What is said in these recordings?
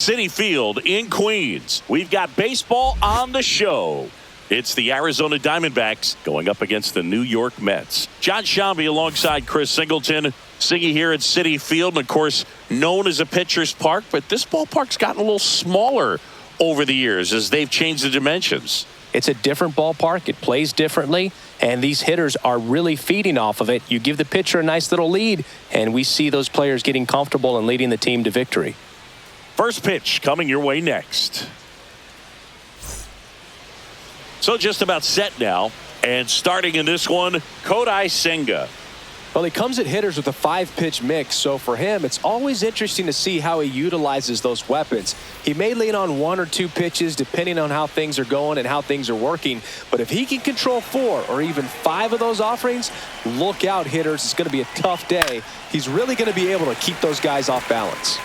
City Field in Queens. We've got baseball on the show. It's the Arizona Diamondbacks going up against the New York Mets. John Shambi alongside Chris Singleton. Siggy here at City Field, and of course known as a pitcher's park, but this ballpark's gotten a little smaller over the years as they've changed the dimensions. It's a different ballpark. It plays differently, and these hitters are really feeding off of it. You give the pitcher a nice little lead, and we see those players getting comfortable and leading the team to victory. First pitch coming your way next. So just about set now, and starting in this one, Kodai Senga. Well, he comes at hitters with a 5-pitch mix, so for him, it's always interesting to see how he utilizes those weapons. He may lean on 1 or 2 pitches depending on how things are going and how things are working, but if he can control 4 or even 5 of those offerings, look out, hitters. It's going to be a tough day. He's really going to be able to keep those guys off balance.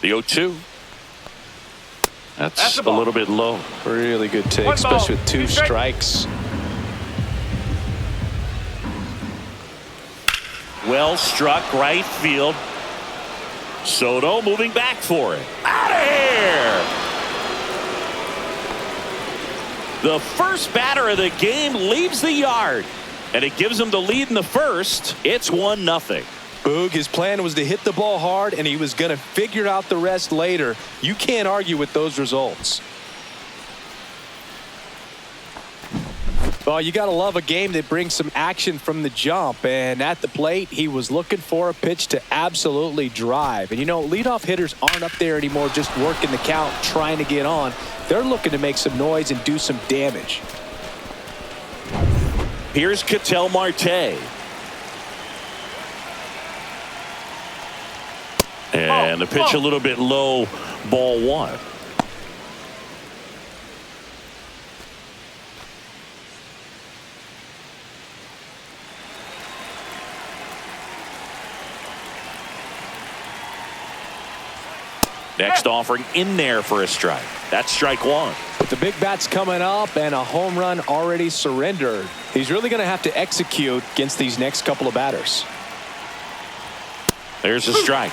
The 0-2. That's a little bit low. Really good take, especially with 2 strikes. Well struck right field. Soto moving back for it. Out of here! The first batter of the game leaves the yard, and it gives him the lead in the first. It's 1-0. Boog, his plan was to hit the ball hard, and he was going to figure out the rest later. You can't argue with those results. Well, you got to love a game that brings some action from the jump. And at the plate, he was looking for a pitch to absolutely drive. And, you know, leadoff hitters aren't up there anymore just working the count, trying to get on. They're looking to make some noise and do some damage. Here's Ketel Marte. And the pitch a little bit low, ball 1. Next offering in there for a strike. That's strike 1. With the big bats coming up and a home run already surrendered, he's really going to have to execute against these next couple of batters. There's a strike.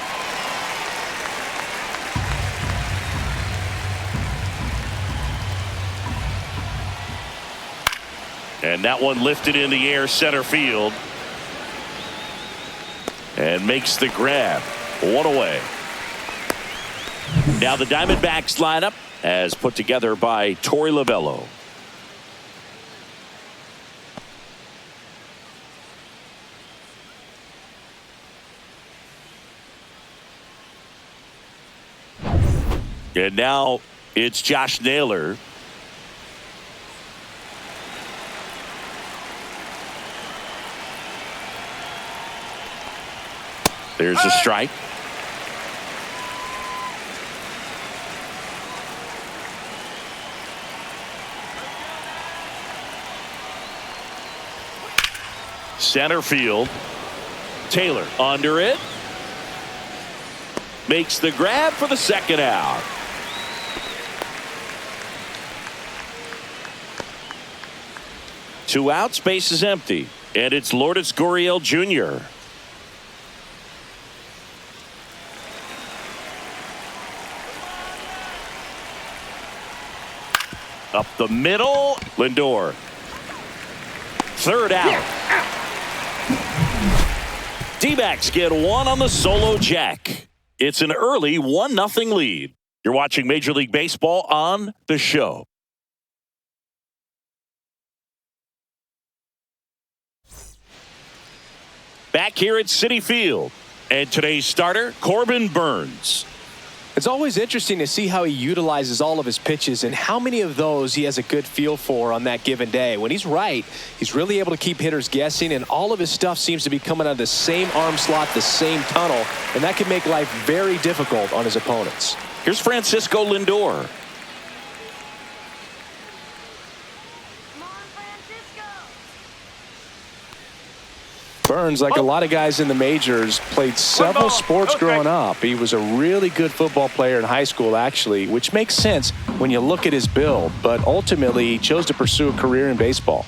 And that one lifted in the air center field. And makes the grab. 1 away. Now the Diamondbacks lineup as put together by Torey Lovullo. And now it's Josh Naylor. There's a strike. Center field. Taylor under it. Makes the grab for the second out. Two outs, base is empty. And it's Lourdes Gurriel Jr. Up the middle, Lindor. Third out. D-backs get 1 on the solo jack. It's an early 1-0 lead. You're watching Major League Baseball on the show. Back here at Citi Field. And today's starter, Corbin Burnes. It's always interesting to see how he utilizes all of his pitches and how many of those he has a good feel for on that given day. When he's right, he's really able to keep hitters guessing, and all of his stuff seems to be coming out of the same arm slot, the same tunnel, and that can make life very difficult on his opponents. Here's Francisco Lindor. Burns, like a lot of guys in the majors, played several sports growing up. He was a really good football player in high school, actually, which makes sense when you look at his build. But ultimately, he chose to pursue a career in baseball.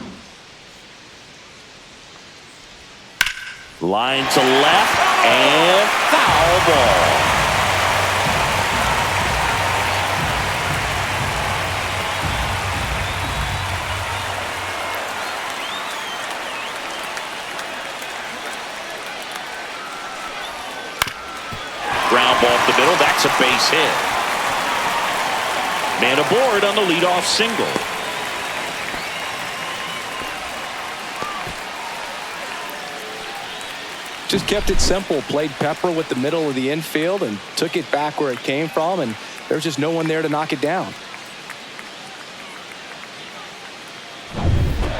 Line to left and foul ball. Ground ball up the middle. That's a base hit. Man aboard on the leadoff single. Just kept it simple, played pepper with the middle of the infield and took it back where it came from, and there's just no one there to knock it down.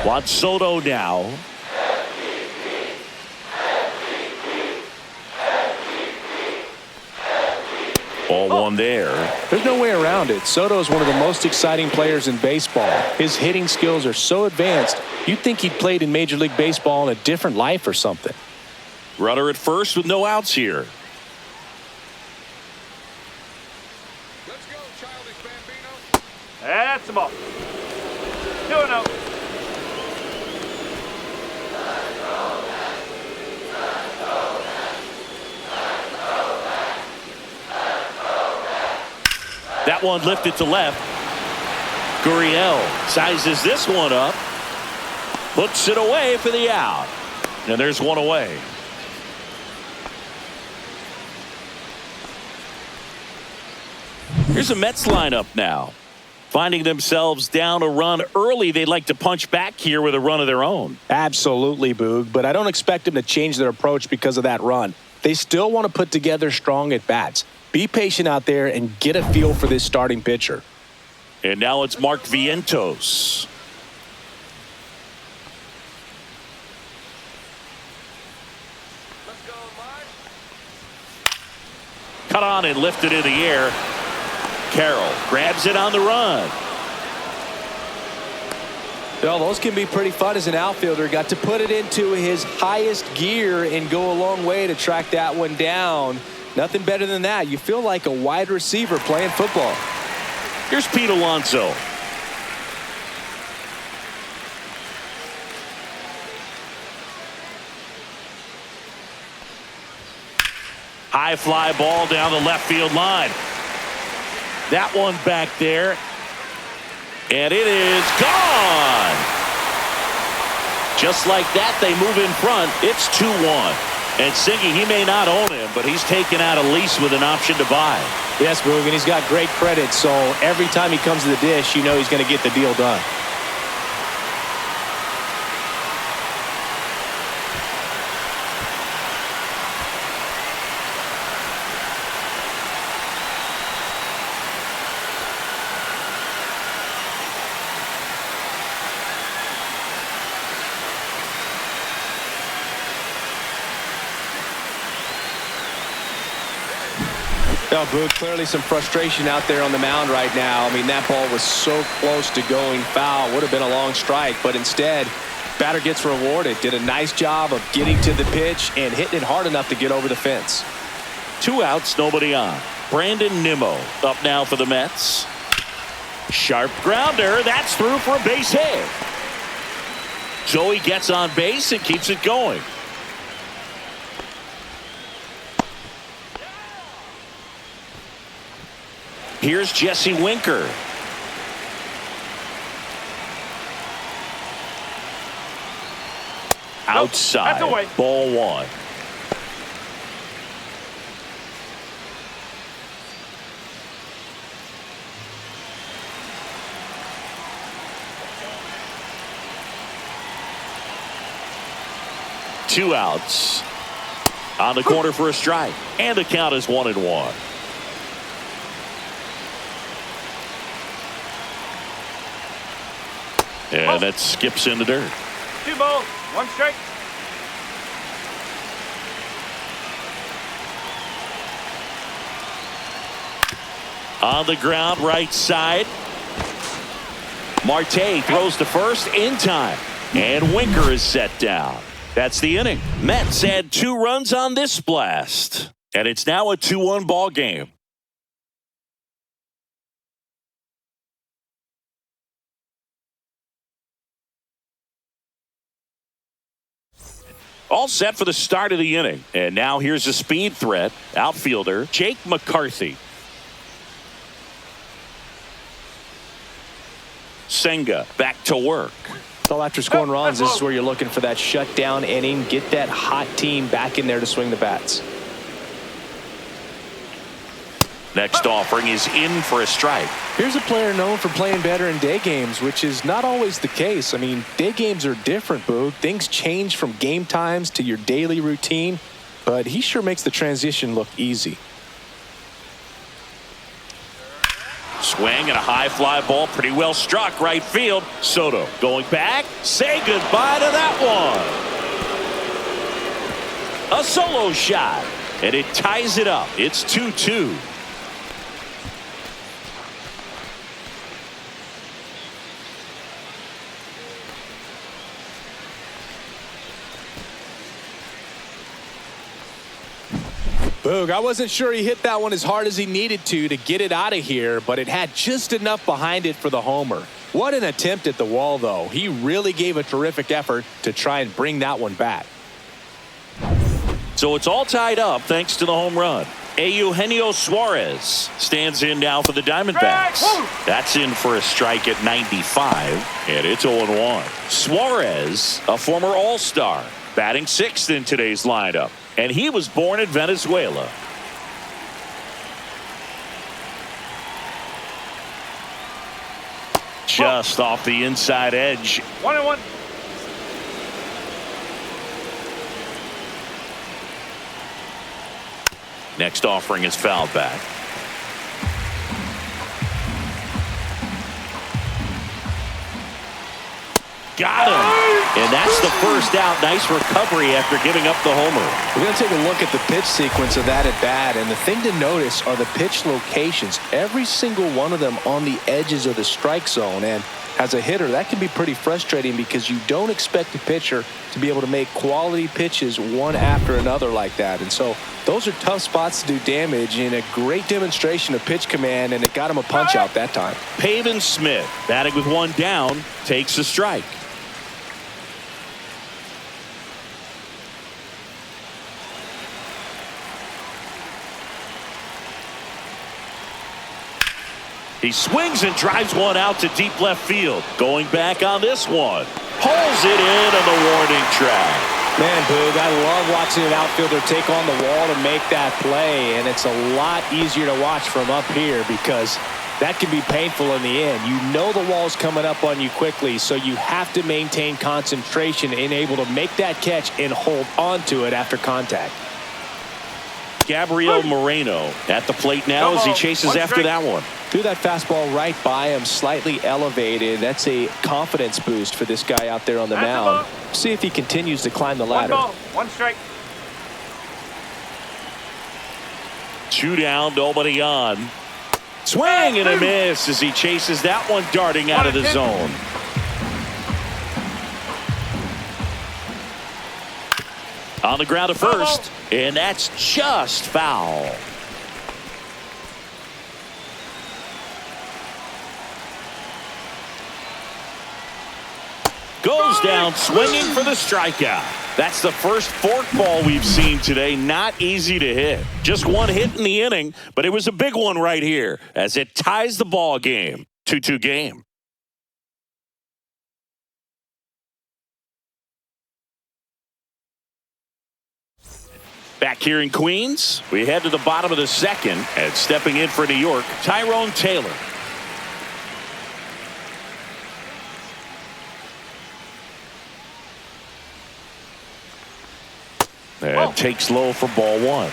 Juan Soto now. Ball one there. There's no way around it. Soto is one of the most exciting players in baseball. His hitting skills are so advanced, you'd think he'd played in Major League Baseball in a different life or something. Runner at first with no outs here. Let's go, Childish Bambino. That's the ball. 2-0. That one lifted to left. Gurriel sizes this one up. Puts it away for the out. And there's one away. Here's a Mets lineup now. Finding themselves down a run early, they'd like to punch back here with a run of their own. Absolutely, Boog, but I don't expect them to change their approach because of that run. They still want to put together strong at-bats. Be patient out there and get a feel for this starting pitcher. And now it's Mark Vientos. Let's go, Mark. Cut on and lifted in the air. Carroll grabs it on the run. Well, those can be pretty fun as an outfielder. Got to put it into his highest gear and go a long way to track that one down. Nothing better than that. You feel like a wide receiver playing football. Here's Pete Alonso. High fly ball down the left field line. That one back there. And it is gone. Just like that, they move in front. It's 2-1. And Singy, he may not own him, but he's taken out a lease with an option to buy. Yes, Boog, and he's got great credit, so every time he comes to the dish, you know he's going to get the deal done. Well, Boog, clearly some frustration out there on the mound right now. I mean, that ball was so close to going foul. Would have been a long strike, but instead, batter gets rewarded. Did a nice job of getting to the pitch and hitting it hard enough to get over the fence. 2 outs, nobody on. Brandon Nimmo up now for the Mets. Sharp grounder. That's through for a base hit. So he gets on base and keeps it going. Here's Jesse Winker. Outside. That's away. Ball one. Two outs. On the corner for a strike. And the count is 1-1. And that skips in the dirt. 2 balls, 1 strike. On the ground, right side. Marte throws to first in time. And Winker is set down. That's the inning. Mets had 2 runs on this blast, and it's now a 2-1 ball game. All set for the start of the inning. And now here's a speed threat. Outfielder Jake McCarthy. Senga back to work. So after scoring runs, this is where you're looking for that shutdown inning. Get that hot team back in there to swing the bats. Next offering is in for a strike. Here's a player known for playing better in day games, which is not always the case. I mean, day games are different, Boog. Things change from game times to your daily routine, but he sure makes the transition look easy. Swing and a high fly ball, pretty well struck right field. Soto going back. Say goodbye to that one. A solo shot, and it ties it up. It's 2-2. Boog, I wasn't sure he hit that one as hard as he needed to get it out of here, but it had just enough behind it for the homer. What an attempt at the wall, though. He really gave a terrific effort to try and bring that one back. So it's all tied up thanks to the home run. Eugenio Suarez stands in now for the Diamondbacks. That's in for a strike at 95, and it's 0-1. Suarez, a former All-Star, batting 6th in today's lineup. And he was born in Venezuela. Just off the inside edge. 1-1. Next offering is fouled back. Got him. And that's the first out. Nice recovery after giving up the homer. We're going to take a look at the pitch sequence of that at bat. And the thing to notice are the pitch locations. Every single one of them on the edges of the strike zone. And as a hitter, that can be pretty frustrating because you don't expect a pitcher to be able to make quality pitches one after another like that. And so those are tough spots to do damage, and a great demonstration of pitch command, and it got him a punch out that time. Pavin Smith, batting with one down, takes a strike. He swings and drives one out to deep left field. Going back on this one. Pulls it in on the warning track. Man, Boog, I love watching an outfielder take on the wall to make that play, and it's a lot easier to watch from up here because that can be painful in the end. You know the wall's coming up on you quickly, so you have to maintain concentration and able to make that catch and hold on to it after contact. Gabriel Moreno at the plate now as he chases after that one. Threw that fastball right by him, slightly elevated. That's a confidence boost for this guy out there on the mound. See if he continues to climb the ladder. 1 ball, 1 strike. 2 down, nobody on. Swing and a miss as he chases that one darting out of the zone. On the ground at first, and that's just foul. Goes down swinging for the strikeout. That's the first fork ball we've seen today. Not easy to hit. Just one hit in the inning, but it was a big one right here as it ties the ball game. 2-2 game. Back here in Queens, we head to the bottom of the second, and stepping in for New York, Tyrone Taylor. And takes low for ball 1.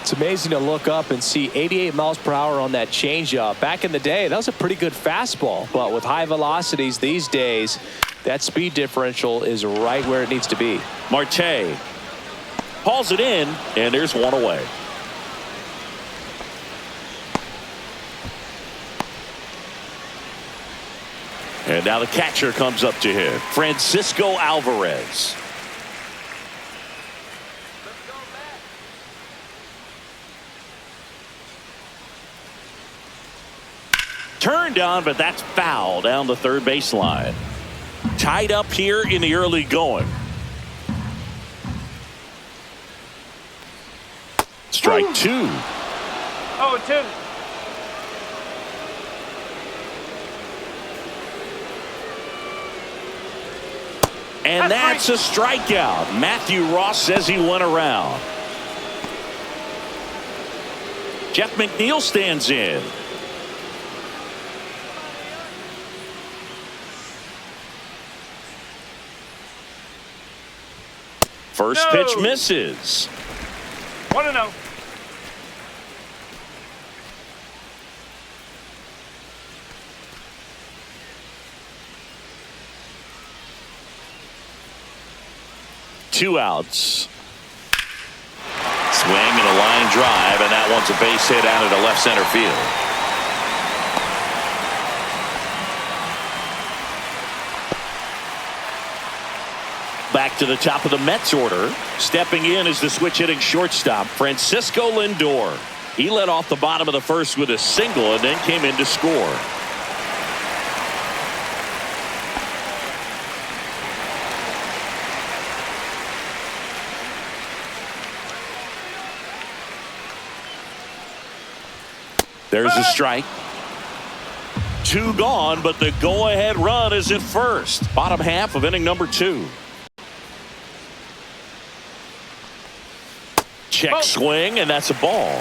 It's amazing to look up and see 88 miles per hour on that changeup. Back in the day, that was a pretty good fastball, but with high velocities these days, that speed differential is right where it needs to be. Marte Hauls it in, and there's one away. And now the catcher comes up to hit. Francisco Alvarez. Turned on, but that's foul down the third baseline. Tied up here in the early going. Strike two. 0-2. And that's a strikeout. Matthew Ross says he went around. Jeff McNeil stands in. First pitch misses. 1-0. Two outs. Swing and a line drive, and that one's a base hit out into left center field. Back to the top of the Mets order. Stepping in is the switch hitting shortstop, Francisco Lindor. He led off the bottom of the first with a single and then came in to score. There's a strike. Two gone, but the go-ahead run is at first. Bottom half of inning number 2. Check swing, and that's a ball.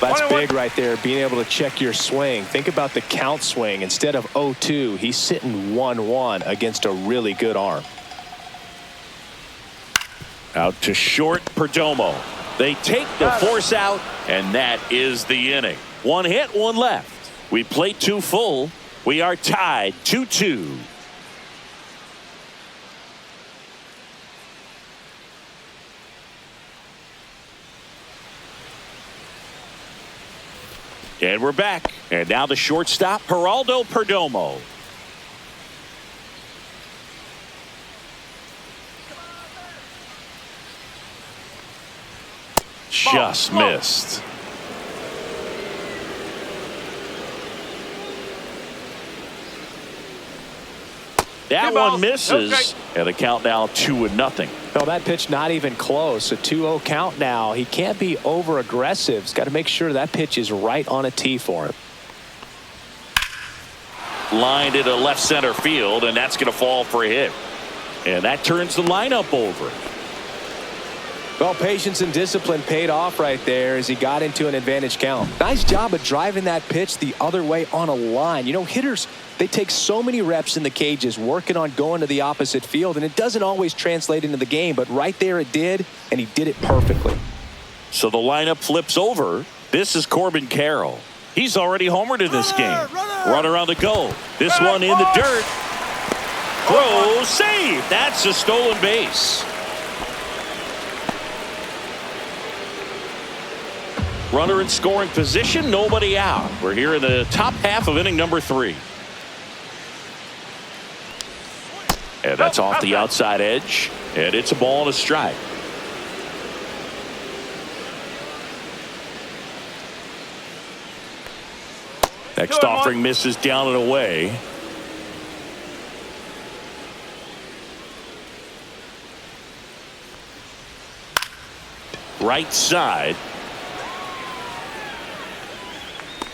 That's big right there, being able to check your swing. Think about the count swing. Instead of 0-2, he's sitting 1-1 against a really good arm. Out to short, Perdomo. They take the force out, and that is the inning. One hit, one left. We play 2 full. We are tied 2-2. And we're back. And now the shortstop, Geraldo Perdomo. Just missed. That one misses, and the count now 2-0. No, that pitch not even close. A 2-0 count now. He can't be over aggressive. He's got to make sure that pitch is right on a tee for him. Lined into left center field, and that's going to fall for a hit. And that turns the lineup over. Well, patience and discipline paid off right there as he got into an advantage count. Nice job of driving that pitch the other way on a line. You know, hitters, they take so many reps in the cages working on going to the opposite field, and it doesn't always translate into the game, but right there it did, and he did it perfectly. So the lineup flips over. This is Corbin Carroll. He's already homered in this game. Runner on the go. This one in the dirt. Throw, save. That's a stolen base. Runner in scoring position, nobody out. We're here in the top half of inning number 3. And that's off the outside edge. And it's a ball and a strike. Next offering misses down and away. Right side.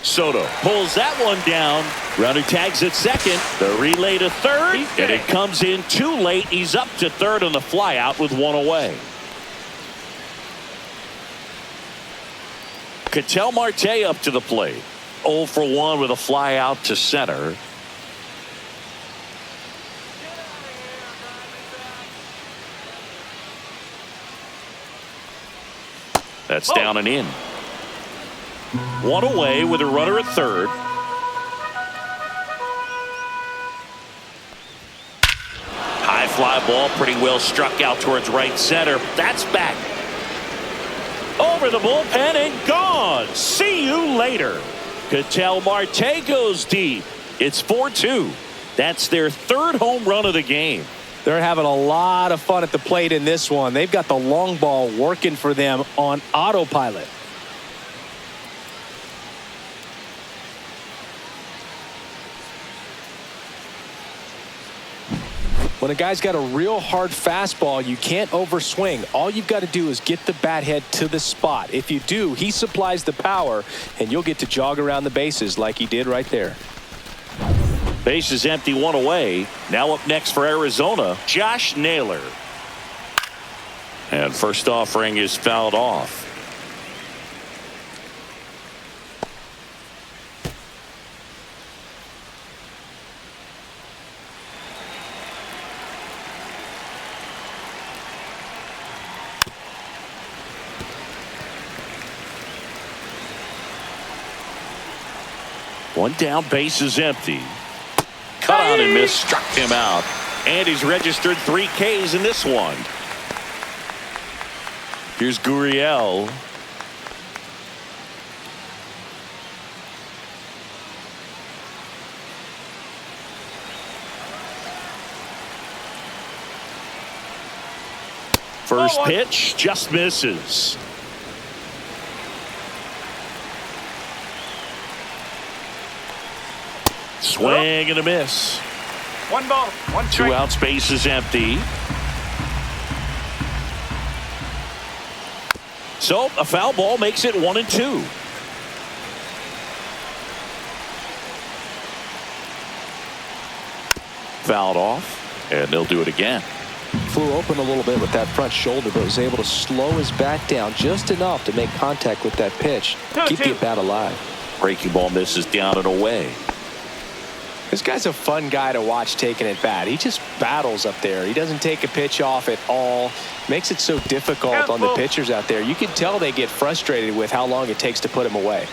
Soto pulls that one down. Runner tags at second. The relay to third. And it comes in too late. He's up to third on the flyout with one away. Ketel Marte up to the plate. 0 for 1 with a fly out to center. That's down and in. One away with a runner at third. High fly ball, pretty well struck out towards right center. That's back. Over the bullpen and gone. See you later. Ketel Marte goes deep. It's 4-2. That's their third home run of the game. They're having a lot of fun at the plate in this one. They've got the long ball working for them on autopilot. When a guy's got a real hard fastball, you can't overswing. All you've got to do is get the bat head to the spot. If you do, he supplies the power, and you'll get to jog around the bases like he did right there. Base is empty, one away. Now up next for Arizona, Josh Naylor. And first offering is fouled off. One down, base is empty. Cut on and miss, struck him out. And he's registered 3 Ks in this one. Here's Gurriel. First pitch just misses. Swing and a miss. 1 ball, 1 strike. 2 outs, base is empty. So a foul ball makes it 1-2. Fouled off, and they'll do it again. Flew open a little bit with that front shoulder, but was able to slow his bat down just enough to make contact with that pitch. Keep the bat alive. Breaking ball misses down and away. This guy's a fun guy to watch taking at bat. He just battles up there. He doesn't take a pitch off at all. Makes it so difficult on the pitchers out there. You can tell they get frustrated with how long it takes to put him away.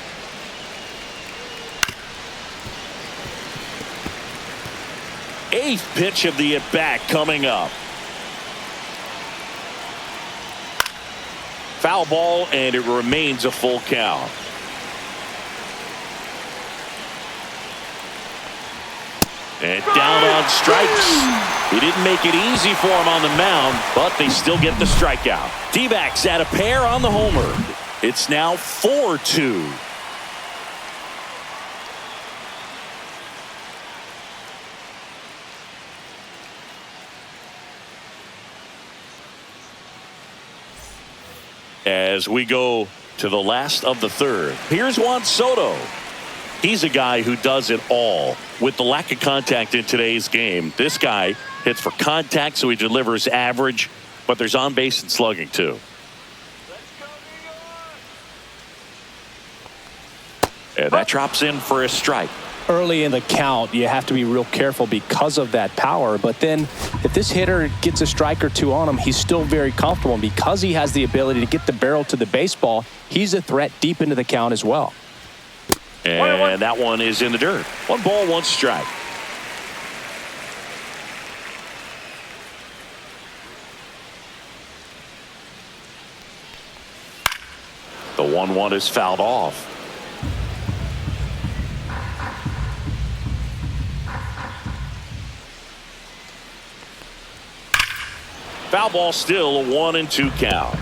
Eighth pitch of the at-bat coming up. Foul ball, and it remains a full count. And down on strikes. He didn't make it easy for him on the mound, but they still get the strikeout. D-backs at a pair on the homer. It's now 4-2. As we go to the last of the third, here's Juan Soto. He's a guy who does it all. With the lack of contact in today's game, this guy hits for contact, so he delivers average, but there's on base and slugging too. And that drops in for a strike. Early in the count, you have to be real careful because of that power. But then if this hitter gets a strike or two on him, he's still very comfortable. And because he has the ability to get the barrel to the baseball, he's a threat deep into the count as well. And that one is in the dirt. 1 ball, 1 strike. The 1-1 is fouled off. Foul ball, still a 1-2 count.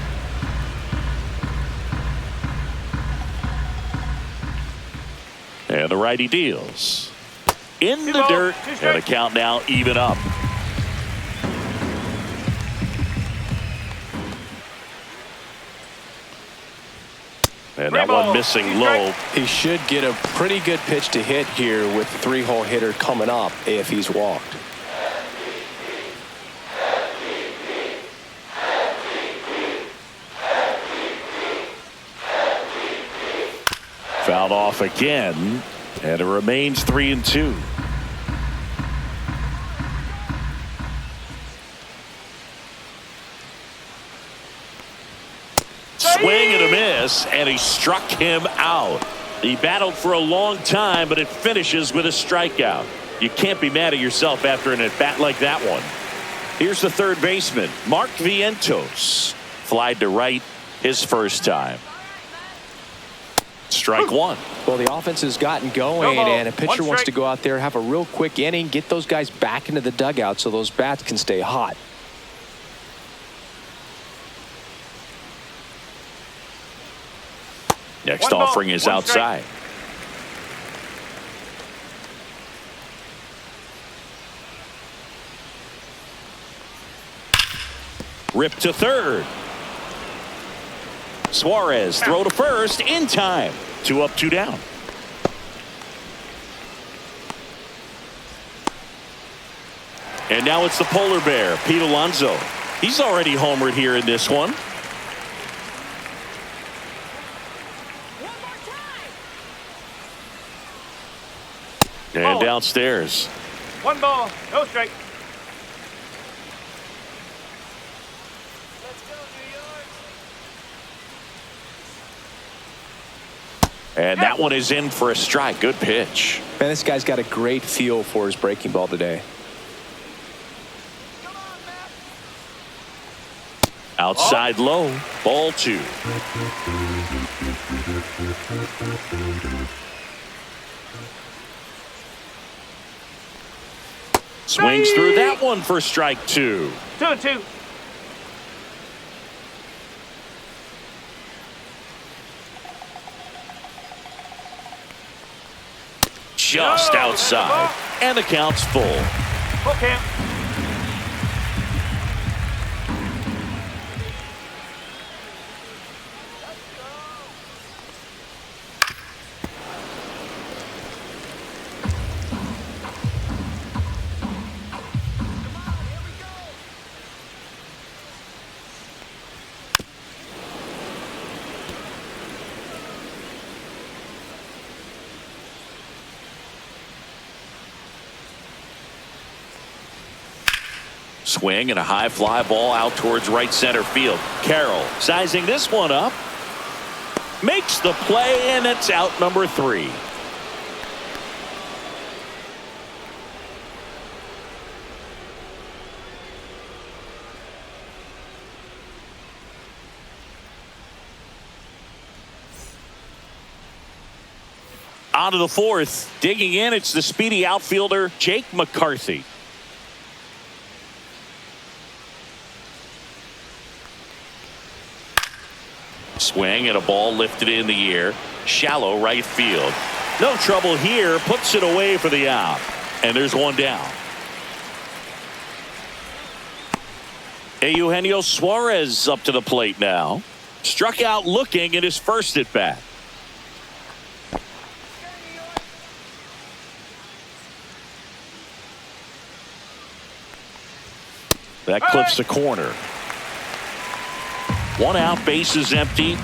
And the righty deals. In the dirt, and a count now even up. And that one missing low. He should get a pretty good pitch to hit here with the 3-hole hitter coming up if he's walked. Fouled off again, and it remains 3-2. Swing and a miss, and he struck him out. He battled for a long time, but it finishes with a strikeout. You can't be mad at yourself after an at-bat like that one. Here's the third baseman, Mark Vientos. Flied to right, his first time. Strike one. Well, the offense has gotten going, No ball. and a pitcher wants to go out there, have a real quick inning, get those guys back into the dugout so those bats can stay hot. Next One ball, offering is one outside. Rip to third. Suarez throw to first in time. 2 up, 2 down. And now it's the polar bear, Pete Alonso. He's already homered here in this one. And downstairs. 1 ball, no strike. And that one is in for a strike. Good pitch. Man, this guy's got a great feel for his breaking ball today. Outside low. Ball 2. Swings through that one for strike 2. 2-2. Just No, outside. And the count's full. Full count. Swing and a high fly ball out towards right center field. Carroll sizing this one up. Makes the play, and it's out number 3. On to the 4th. Digging in, it's the speedy outfielder, Jake McCarthy. Swing and a ball lifted in the air. Shallow right field. No trouble here. Puts it away for the out. And there's one down. Eugenio Suarez up to the plate now. Struck out looking at his first at bat. That clips the corner. 1 out, base is empty.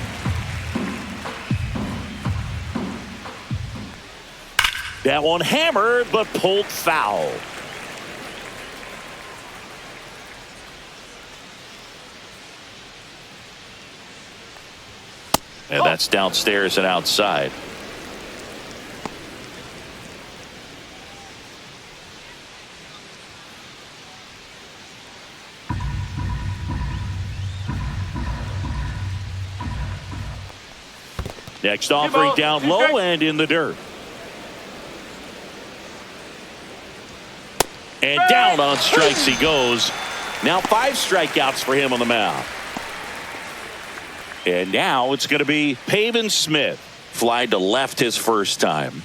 That one hammered, but pulled foul. And that's downstairs and outside. Next offering down low and in the dirt. And down on strikes he goes. Now 5 strikeouts for him on the mound. And now it's going to be Pavin Smith. Fly to left his first time.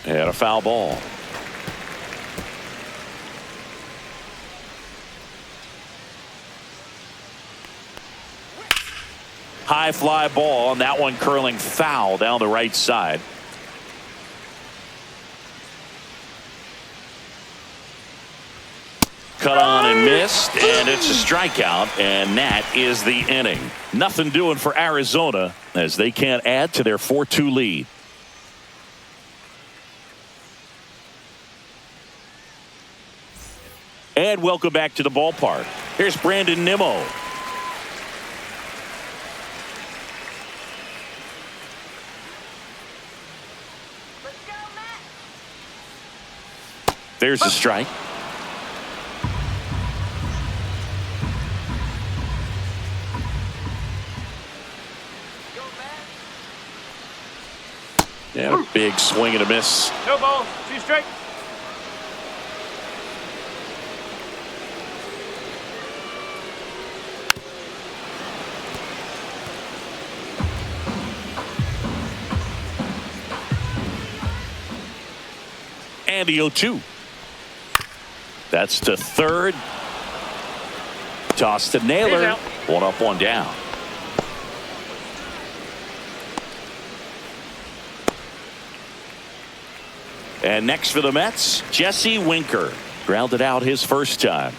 And a foul ball. High fly ball, and that one curling foul down the right side. Cut on and missed, and it's a strikeout, and that is the inning. Nothing doing for Arizona as they can't add to their 4-2 lead. And welcome back to the ballpark. Here's Brandon Nimmo. There's a strike. Yeah, a big swing and a miss. No ball. 2 strikes. And the 0-2. That's to third. Toss to He's Naylor. out. 1 up, 1 down. And next for the Mets, Jesse Winker. Grounded out his first time.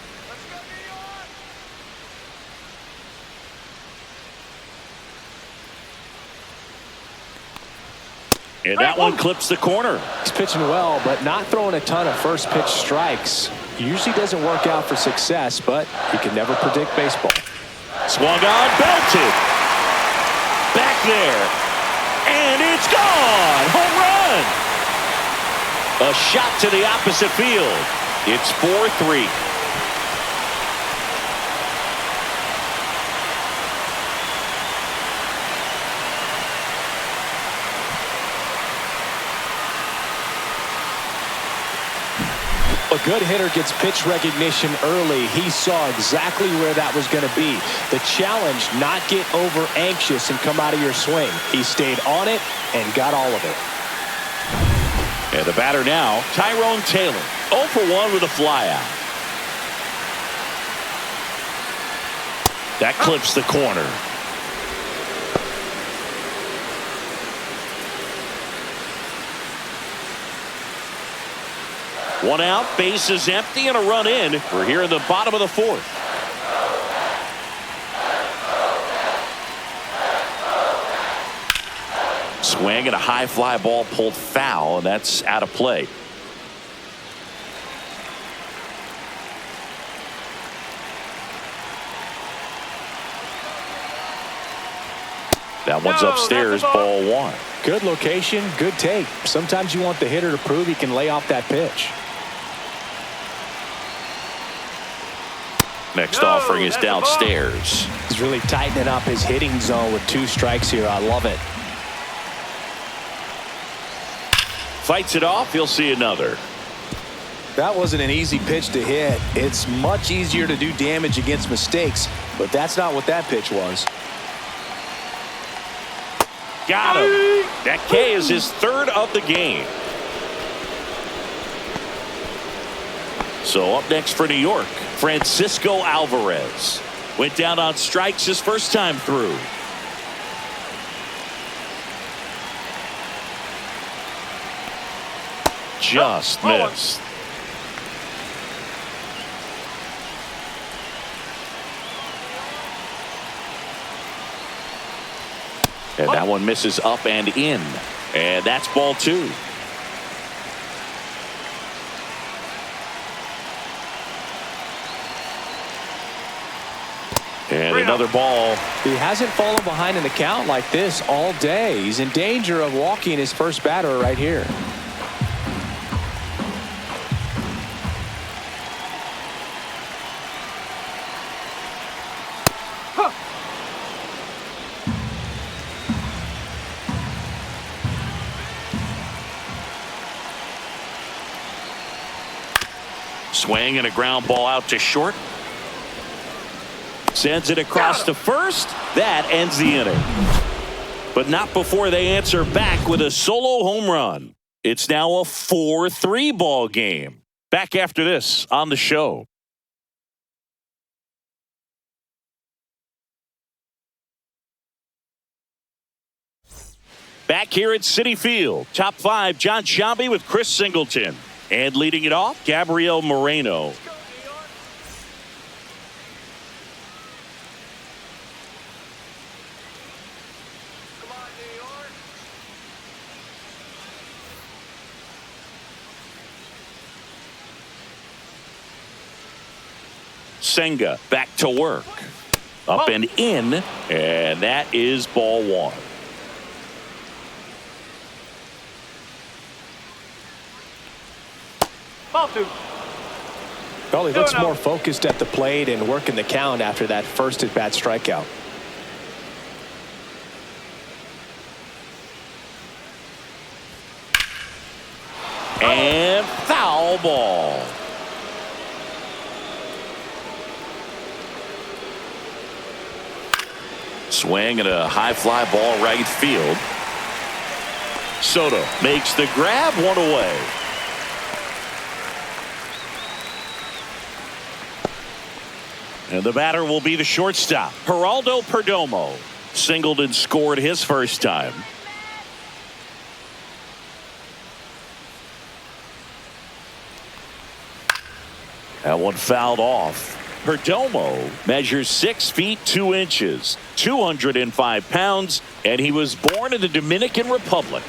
And that one clips the corner. He's pitching well, but not throwing a ton of first pitch strikes. Usually doesn't work out for success, but you can never predict baseball. Swung on, belted. Back there. And it's gone. Home run. A shot to the opposite field. It's 4-3. A good hitter gets pitch recognition early. He saw exactly where that was going to be. The challenge, not get over anxious and come out of your swing. He stayed on it and got all of it. And the batter now, Tyrone Taylor. 0 for 1 with a flyout. That clips the corner. One out, base is empty, and a run in. We're here in the bottom of the 4th. Swing and a high fly ball pulled foul, and that's out of play. That one's upstairs, ball 1. Good location, good take. Sometimes you want the hitter to prove he can lay off that pitch. Next offering is downstairs. He's really tightening up his hitting zone with 2 strikes here. I love it. Fights it off. He'll see another. That wasn't an easy pitch to hit. It's much easier to do damage against mistakes, but that's not what that pitch was. Got him. That K is his 3rd of the game. So up next for New York, Francisco Alvarez. Went down on strikes his first time through. Just missed. And that one misses up and in. And that's ball 2. And another ball. He hasn't fallen behind in the count like this all day. He's in danger of walking his first batter right here. Swing and a ground ball out to short. Sends it across to first. That ends the inning. But not before they answer back with a solo home run. It's now a 4-3 ball game. Back after this on the show. Back here at Citi Field. Top 5, John Sciambi with Chris Singleton. And leading it off, Gabriel Moreno. Senga back to work. Up and in, and that is ball 1. Ball 2. Well, he looks more focused at the plate and working the count after that first at-bat strikeout. foul ball. Swing and a high fly ball right field. Soto makes the grab, one away. And the batter will be the shortstop, Geraldo Perdomo. Singled and scored his first time. That one fouled off. Perdomo measures 6 feet 2 inches, 205 pounds, and he was born in the Dominican Republic.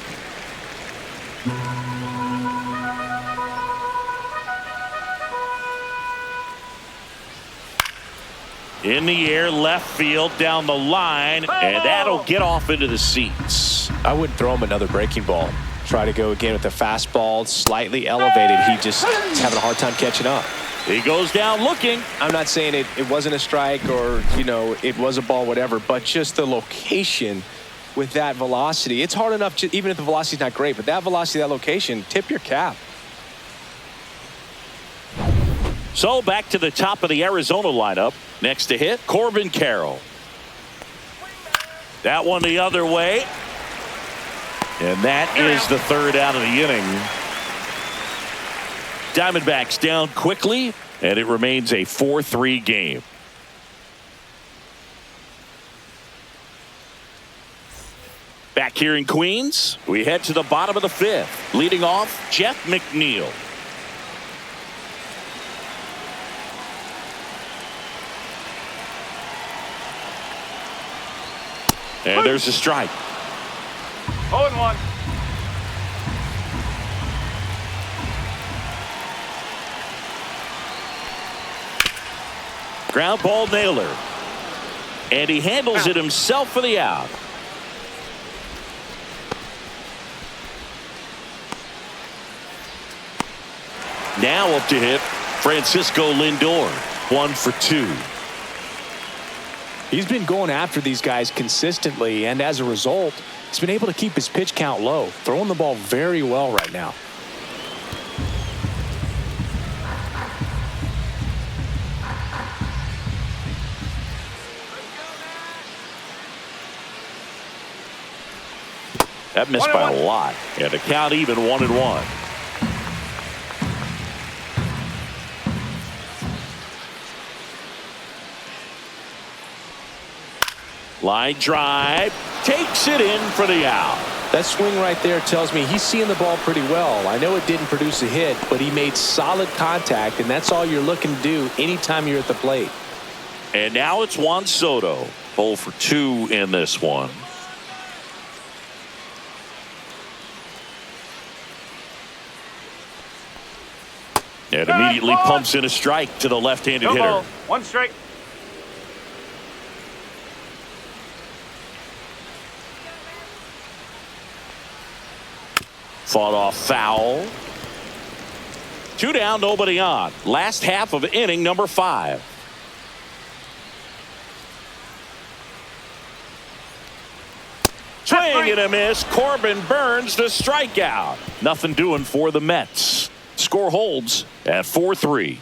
In the air, left field, down the line, and that'll get off into the seats. I wouldn't throw him another breaking ball. Try to go again with the fastball, slightly elevated. He just is having a hard time catching up. He goes down looking. I'm not saying it wasn't a strike or, it was a ball, whatever, but just the location with that velocity. It's hard enough, even if the velocity's not great, but that velocity, that location, tip your cap. So back to the top of the Arizona lineup. Next to hit, Corbin Carroll. That one the other way. And that is the third out of the inning. Diamondbacks down quickly, and it remains a 4-3 game. Back here in Queens, we head to the bottom of the 5th. Leading off, Jeff McNeil. And there's a strike. 0-1. Ground ball Naylor. And he handles it himself for the out. Now up to hit, Francisco Lindor. 1 for 2. He's been going after these guys consistently, and as a result, he's been able to keep his pitch count low, throwing the ball very well right now. That missed by a lot. And the count even 1-1. Line drive, takes it in for the out. That swing right there tells me he's seeing the ball pretty well. I know it didn't produce a hit, but he made solid contact, and that's all you're looking to do anytime you're at the plate. And now it's Juan Soto. 0 for 2 in this one. And immediately pumps in a strike to the left-handed hitter. 1 strike. Fought off foul. 2 down, nobody on. Last half of inning number 5. Swing and a miss. Corbin Burns the strikeout. Nothing doing for the Mets. Score holds at 4-3.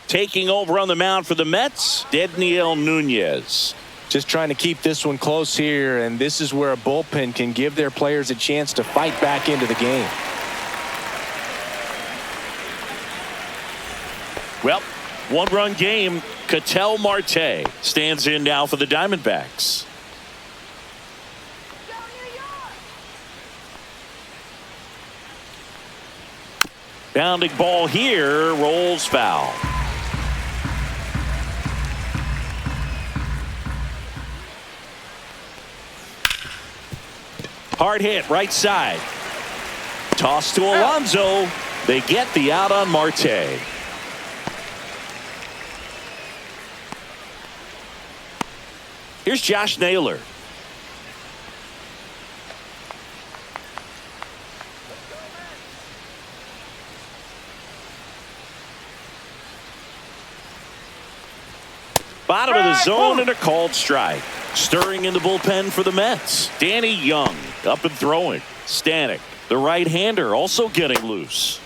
Taking over on the mound for the Mets, Dedniel Nunez. Just trying to keep this one close here, and this is where a bullpen can give their players a chance to fight back into the game. Well, 1-run game. Ketel Marte stands in now for the Diamondbacks. Bounding ball here, rolls foul. Hard hit, right side. Toss to Alonso. They get the out on Marte. Here's Josh Naylor. Bottom of the zone and a called strike. Stirring in the bullpen for the Mets. Danny Young up and throwing. Stanek, the right-hander, also getting loose.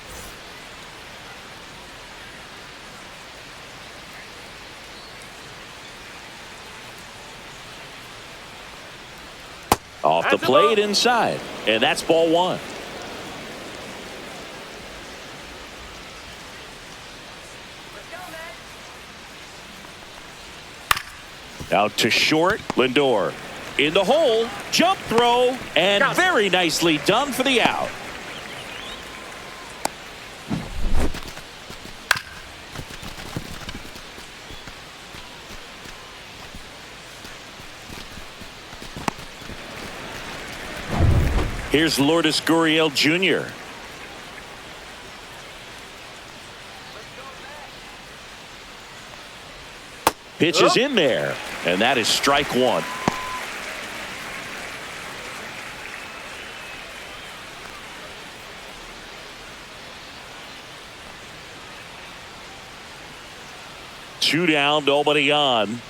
Off the plate inside, and that's ball one. Out to short, Lindor in the hole, jump throw, and very nicely done for the out. Here's Lourdes Gurriel Jr. Pitch is in there, and that is strike one. Two down, nobody on.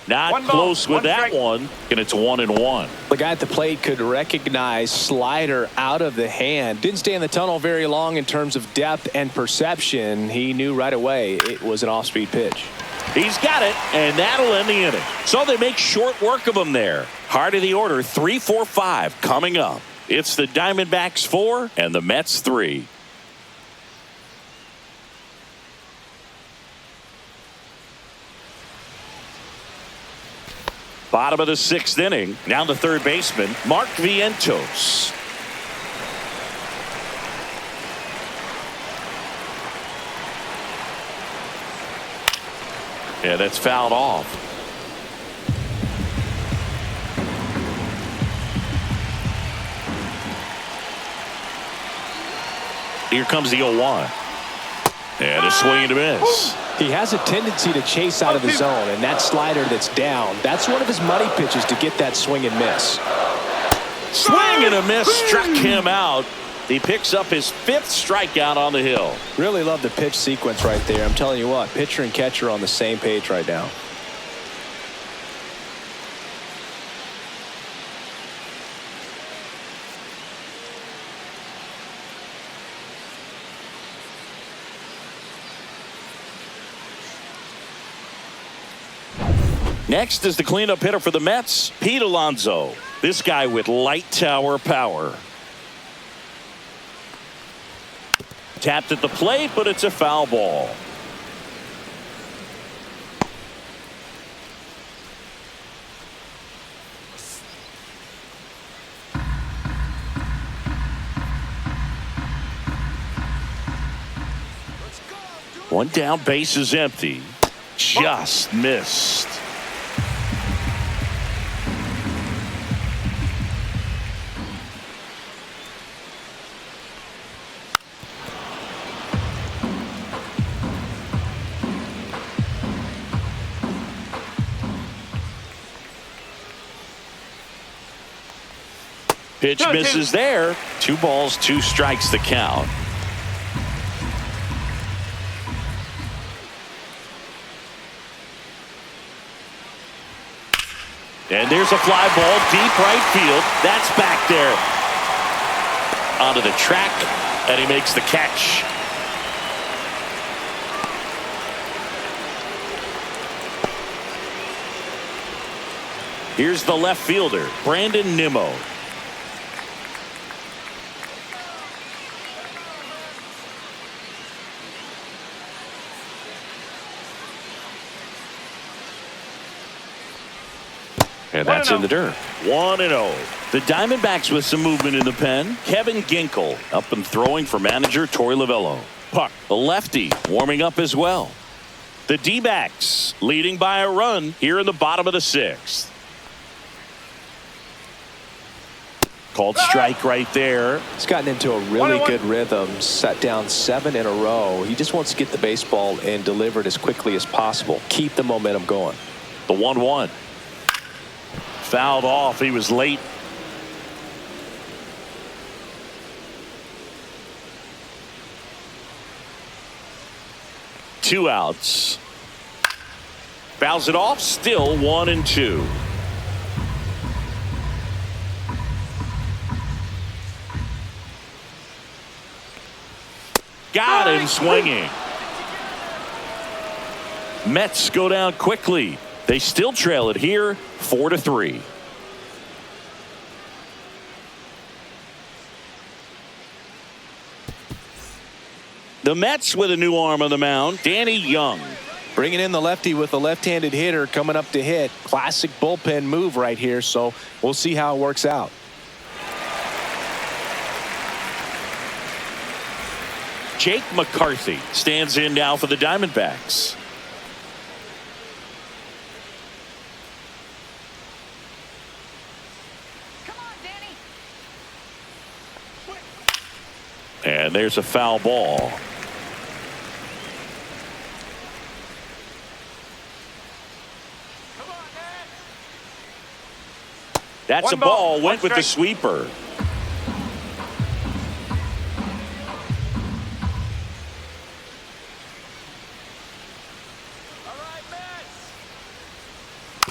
Not close with that one, and it's 1-1. The guy at the plate could recognize slider out of the hand. Didn't stay in the tunnel very long in terms of depth and perception. He knew right away it was an off-speed pitch. He's got it, and that'll end the inning. So they make short work of him there. Heart of the order, 3, 4, 5 coming up. It's the Diamondbacks 4 and the Mets 3. Bottom of the 6th inning. Now the third baseman, Mark Vientos. Yeah, that's fouled off. Here comes the 0-1. And a swing and a miss. He has a tendency to chase out of the zone, and that slider that's down, that's one of his money pitches to get that swing and miss. Swing and a miss struck him out. He picks up his 5th strikeout on the hill. Really love the pitch sequence right there. I'm telling you what, pitcher and catcher on the same page right now. Next is the cleanup hitter for the Mets, Pete Alonso. This guy with light tower power. Tapped at the plate, but it's a foul ball. One down, base is empty. Just missed. Pitch misses there. 2 balls, 2 strikes the count. And there's a fly ball deep right field. That's back there. Onto the track, and he makes the catch. Here's the left fielder, Brandon Nimmo. And that's in the dirt. 1-0. The Diamondbacks with some movement in the pen. Kevin Ginkel up and throwing for manager Torey Lovullo. Puck, the lefty, warming up as well. The D-backs leading by a run here in the bottom of the 6th. Called strike right there. He's gotten into a really good rhythm, set down 7 in a row. He just wants to get the baseball and deliver it as quickly as possible. Keep the momentum going. The 1-1. Fouled off. He was late. Two outs. Fouls it off. Still 1-2. Got him swinging. Mets go down quickly. They still trail it here 4-3. The Mets with a new arm on the mound, Danny Young. Bringing in the lefty with a left-handed hitter coming up to hit. Classic bullpen move right here, so we'll see how it works out. Jake McCarthy stands in now for the Diamondbacks. Come on, Danny. And there's a foul ball. That's a ball. Went with the sweeper.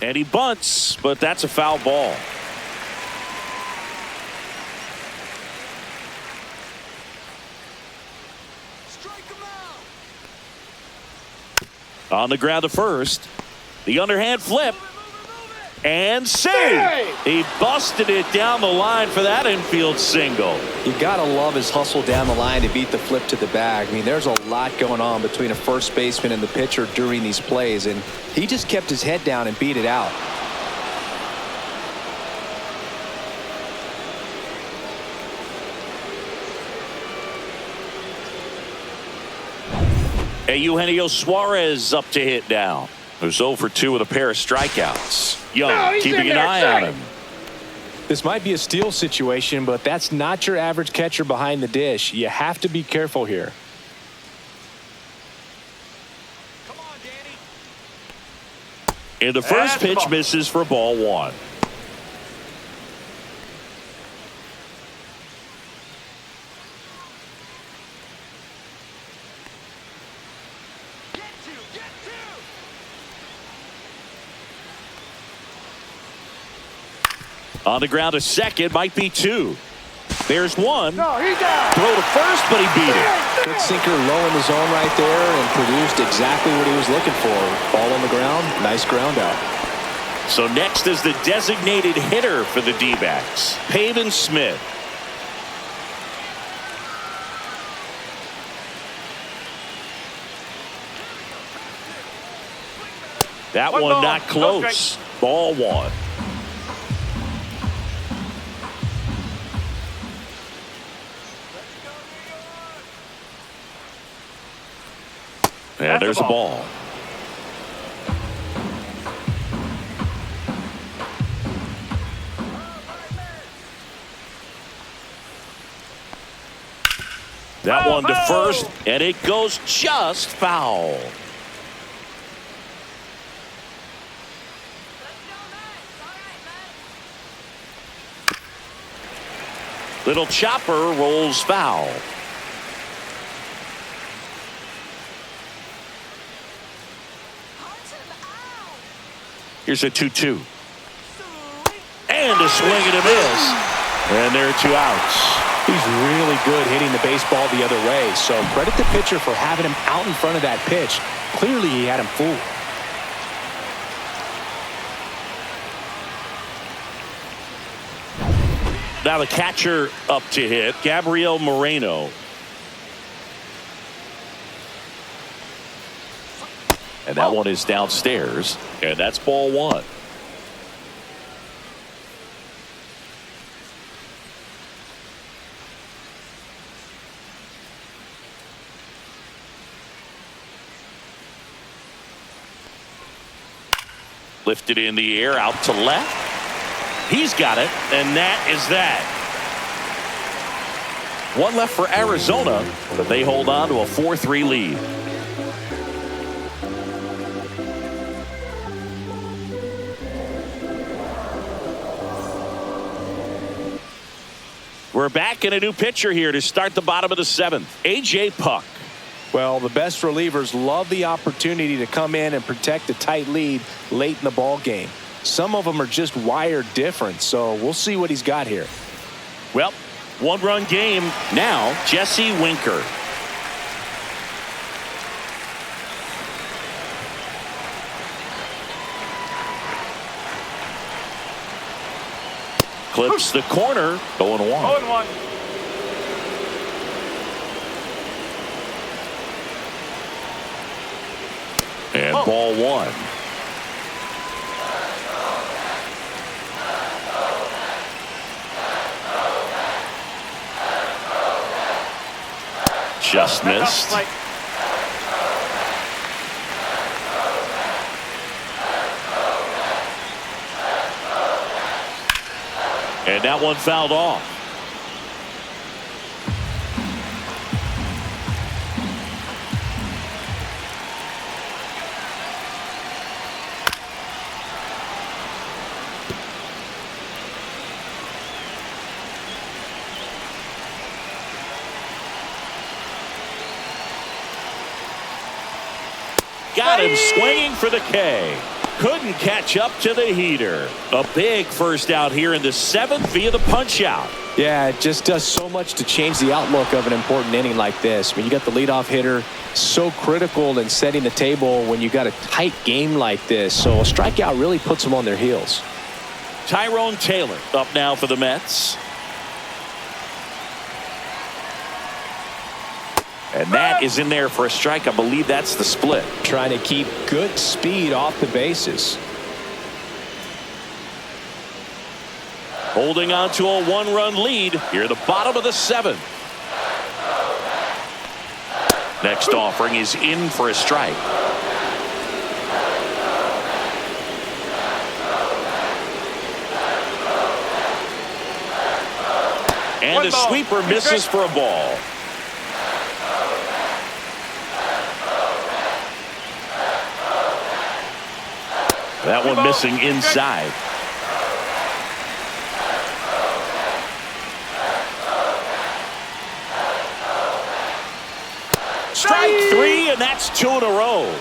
And he bunts, but that's a foul ball. Strike him out. On the ground to first. The underhand flip. And save. He busted it down the line for that infield single. You gotta love his hustle down the line to beat the flip to the bag. I mean, there's a lot going on between a first baseman and the pitcher during these plays, and he just kept his head down and beat it out. Eugenio Suarez up to hit now. Who's 0 for 2 with a pair of strikeouts. Young keeping an eye on him. This might be a steal situation, but that's not your average catcher behind the dish. You have to be careful here. Come on, Danny. And the first pitch misses for ball 1. On the ground to second, might be 2. There's 1. No, he's out. Throw to first, but he beat it. Good sinker low in the zone right there and produced exactly what he was looking for. Ball on the ground, nice ground out. So next is the designated hitter for the D-backs, Pavin Smith. That one not close. Ball 1. And there's a ball. That one to first, and it goes just foul. Little chopper rolls foul. Here's a 2-2. And a swing and a miss. And there are 2 outs. He's really good hitting the baseball the other way, so credit the pitcher for having him out in front of that pitch. Clearly he had him fooled. Now the catcher up to hit, Gabriel Moreno. And that one is downstairs, and that's ball 1. Lifted in the air out to left. He's got it, and that is that. 1 left for Arizona, but they hold on to a 4-3 lead. We're back in a new pitcher here to start the bottom of the 7th. A.J. Puck. Well, the best relievers love the opportunity to come in and protect a tight lead late in the ball game. Some of them are just wired different, so we'll see what he's got here. Well, 1-run game now. Jesse Winker. clips the corner, 0-1. 0-1. And ball one. Just missed. And that one fouled off. Got him swinging for the K. Couldn't catch up to the heater. A big first out here in the 7th via the punch out. Yeah, it just does so much to change the outlook of an important inning like this. I mean, you got the leadoff hitter, so critical in setting the table when you got a tight game like this. So a strikeout really puts them on their heels. Tyrone Taylor up now for the Mets. And that is in there for a strike. I believe that's the split. Trying to keep good speed off the bases. Holding on to a 1-run lead here at the bottom of the 7th. Next offering is in for a strike. And a sweeper misses for a ball. That one missing inside. Strike 3, and that's 2 in a row.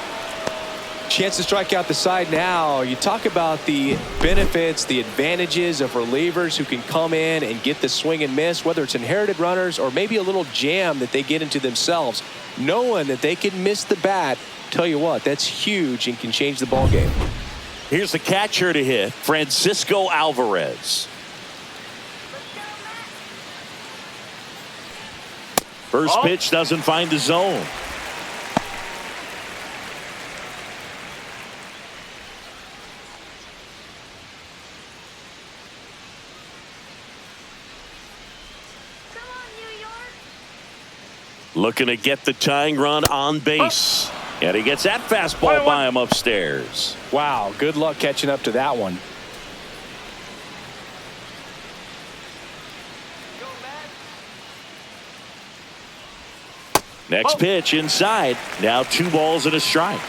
Chance to strike out the side now. You talk about the benefits, the advantages of relievers who can come in and get the swing and miss, whether it's inherited runners or maybe a little jam that they get into themselves. Knowing that they can miss the bat, tell you what, that's huge and can change the ball game. Here's the catcher to hit, Francisco Alvarez. First pitch doesn't find the zone. Come on, New York. Looking to get the tying run on base. And he gets that fastball by him upstairs. Wow, good luck catching up to that one. Next pitch inside. Now 2 balls and a strike.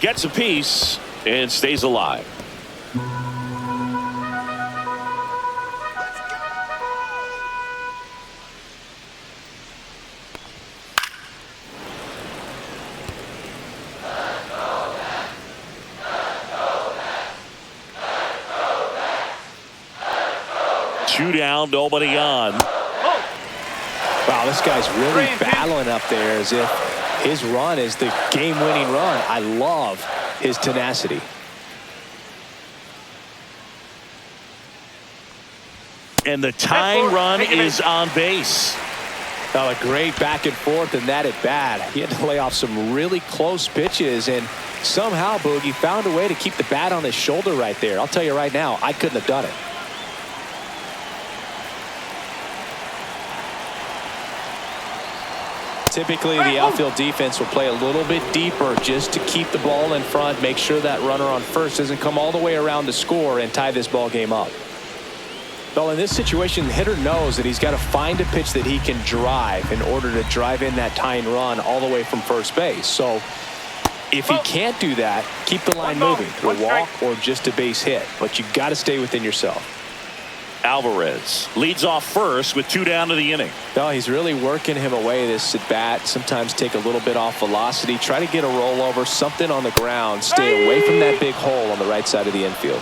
Gets a piece and stays alive. Two down, nobody on. Wow, this guy's really battling up there as if his run is the game-winning run. I love his tenacity. And the tying run is on base. Oh, a great back and forth in that at bat. He had to lay off some really close pitches, and somehow Boogie found a way to keep the bat on his shoulder right there. I'll tell you right now, I couldn't have done it. Typically, the outfield defense will play a little bit deeper just to keep the ball in front, make sure that runner on first doesn't come all the way around to score and tie this ball game up. Well, in this situation, the hitter knows that he's got to find a pitch that he can drive in order to drive in that tying run all the way from first base. So if he can't do that, keep the line moving through a walk or just a base hit. But you got to stay within yourself. Alvarez leads off first with 2 down to the inning. No, he's really working him away this at bat. Sometimes take a little bit off velocity. Try to get a rollover, something on the ground. Stay away from that big hole on the right side of the infield.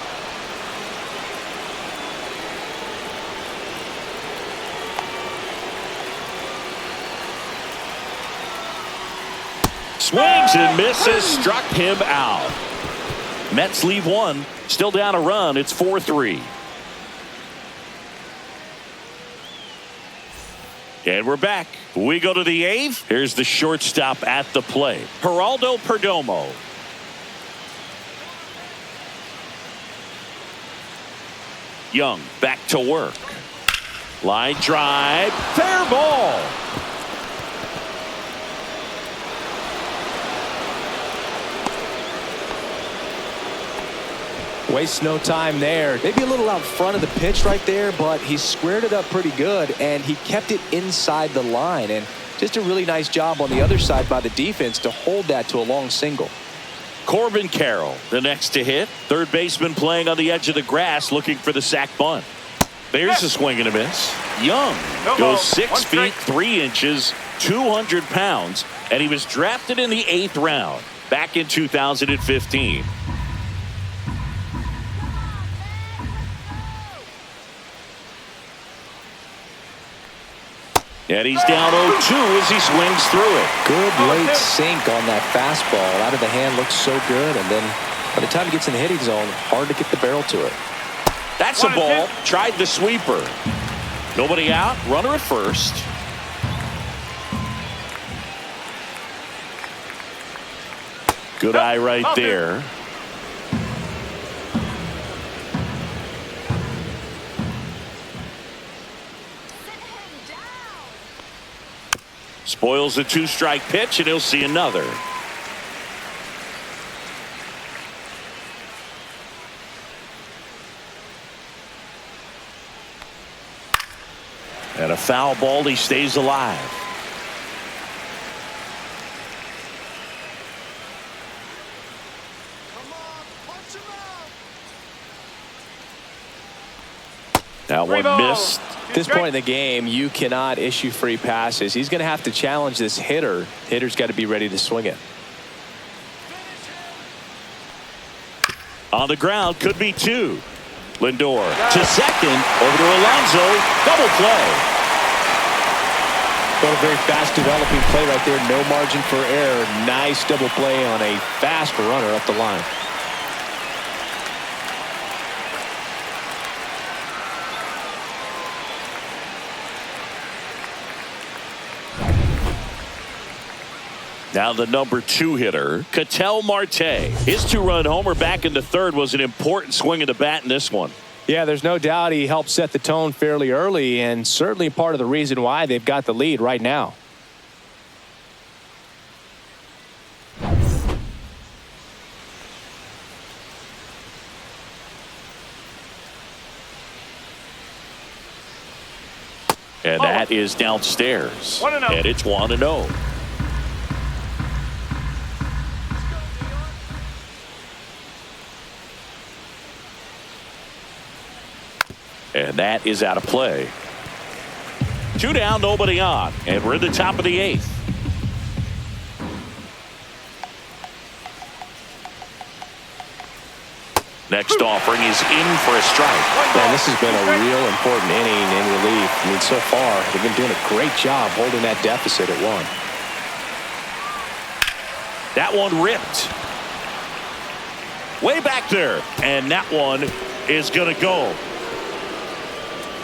Swings and misses, struck him out. Mets leave one, still down a run. It's 4-3. And we're back. We go to the 8th. Here's the shortstop at the plate, Geraldo Perdomo. Young back to work. Line drive, fair ball. Wastes no time there. Maybe a little out front of the pitch right there, but he squared it up pretty good, and he kept it inside the line. And just a really nice job on the other side by the defense to hold that to a long single. Corbin Carroll, the next to hit. Third baseman playing on the edge of the grass, looking for the sac bunt. There's a swing and a miss. Young goes 6 feet 3 inches, 200 pounds, and he was drafted in the 8th round back in 2015. And he's down 0-2 as he swings through it. Good late sink on that fastball. Out of the hand, looks so good. And then by the time he gets in the hitting zone, hard to get the barrel to it. That's a ball. Tried the sweeper. Nobody out. Runner at first. Good eye right there. Spoils the 2-strike pitch, and he'll see another. And a foul ball. He stays alive. Come on, punch him out. That one missed. At this point in the game, you cannot issue free passes. He's going to have to challenge this hitter. Hitter's got to be ready to swing it. On the ground, could be 2. Lindor to second, over to Alonso, double play. Got a very fast developing play right there. No margin for error. Nice double play on a fast runner up the line. Now the number 2 hitter, Ketel Marte. His 2-run homer back in the 3rd was an important swing of the bat in this one. Yeah, there's no doubt he helped set the tone fairly early, and certainly part of the reason why they've got the lead right now. And that is downstairs. 1-0. And it's 1-0. And that is out of play. 2 down, nobody on. And we're at the top of the 8th. Next offering is in for a strike. Man, this has been a real important inning in relief. I mean, so far, they've been doing a great job holding that deficit at 1. That one ripped. Way back there. And that one is going to go.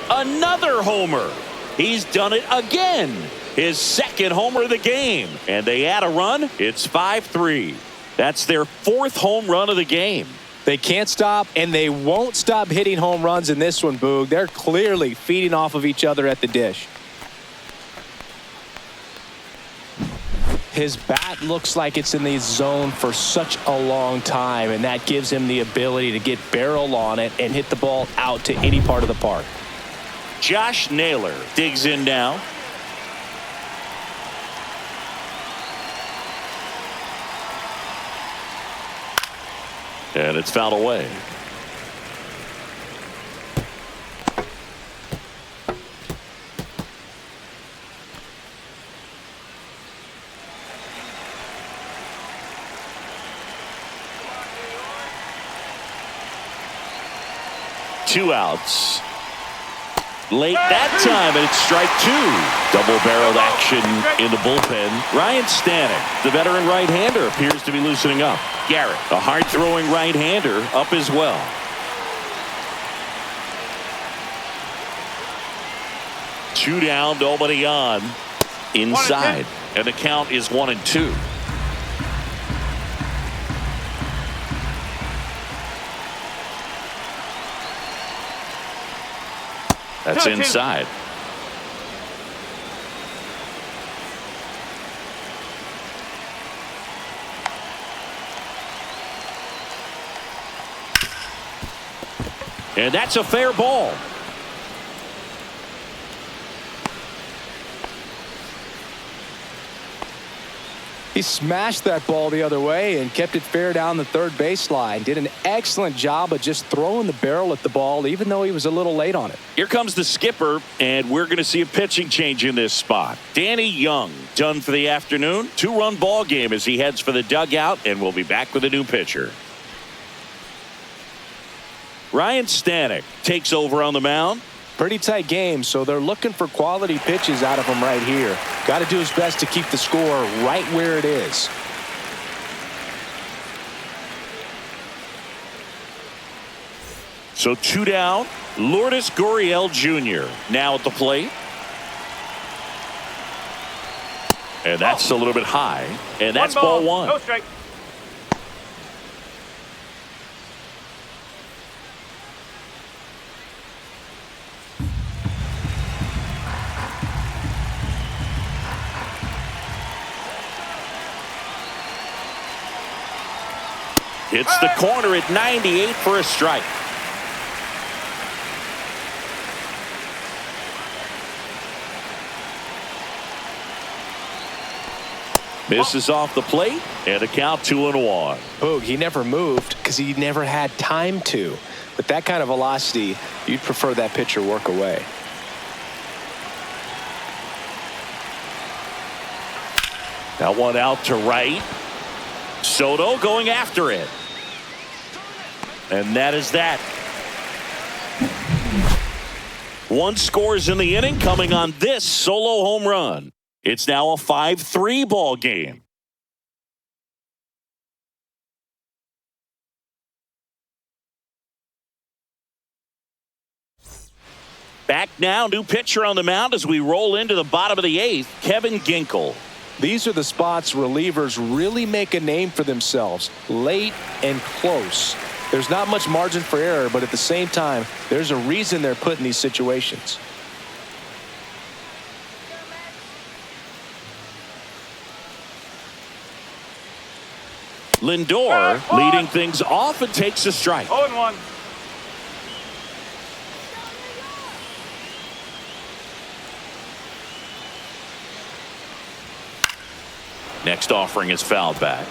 Another homer. He's done it again. His 2nd homer of the game. And they add a run. It's 5-3. That's their 4th home run of the game. They can't stop, and they won't stop hitting home runs in this one, Boog. They're clearly feeding off of each other at the dish. His bat looks like it's in the zone for such a long time, and that gives him the ability to get barrel on it and hit the ball out to any part of the park. Josh Naylor digs in now. And it's fouled away. 2 outs. Late that time, and it's strike 2. Double-barreled action in the bullpen. Ryan Stanek, the veteran right-hander, appears to be loosening up. Garrett, a hard-throwing right-hander, up as well. Two down, nobody on. Inside, and the count is 1-2. That's inside. And that's a fair ball. He smashed that ball the other way and kept it fair down the third baseline. Did an excellent job of just throwing the barrel at the ball, even though he was a little late on it. Here comes the skipper, and we're going to see a pitching change in this spot. Danny Young done for the afternoon. 2-run ball game as he heads for the dugout, and we'll be back with a new pitcher. Ryan Stanek takes over on the mound. Pretty tight game, so they're looking for quality pitches out of him right here. Got to do his best to keep the score right where it is. So 2 down. Lourdes Gurriel Jr. now at the plate. And that's a little bit high. And that's ball 1. No strike. Hits the corner at 98 for a strike. Misses off the plate, and a count 2-1. Boog, he never moved because he never had time to. With that kind of velocity, you'd prefer that pitcher work away. That one out to right. Soto going after it. And that is that. 1 scores in the inning coming on this solo home run. It's now a 5-3 ball game. Back now, new pitcher on the mound as we roll into the bottom of the 8th, Kevin Ginkel. These are the spots relievers really make a name for themselves. Late and close. There's not much margin for error, but at the same time, there's a reason they're put in these situations. Lindor leading things off and takes a strike. 0-1. Next offering is fouled back.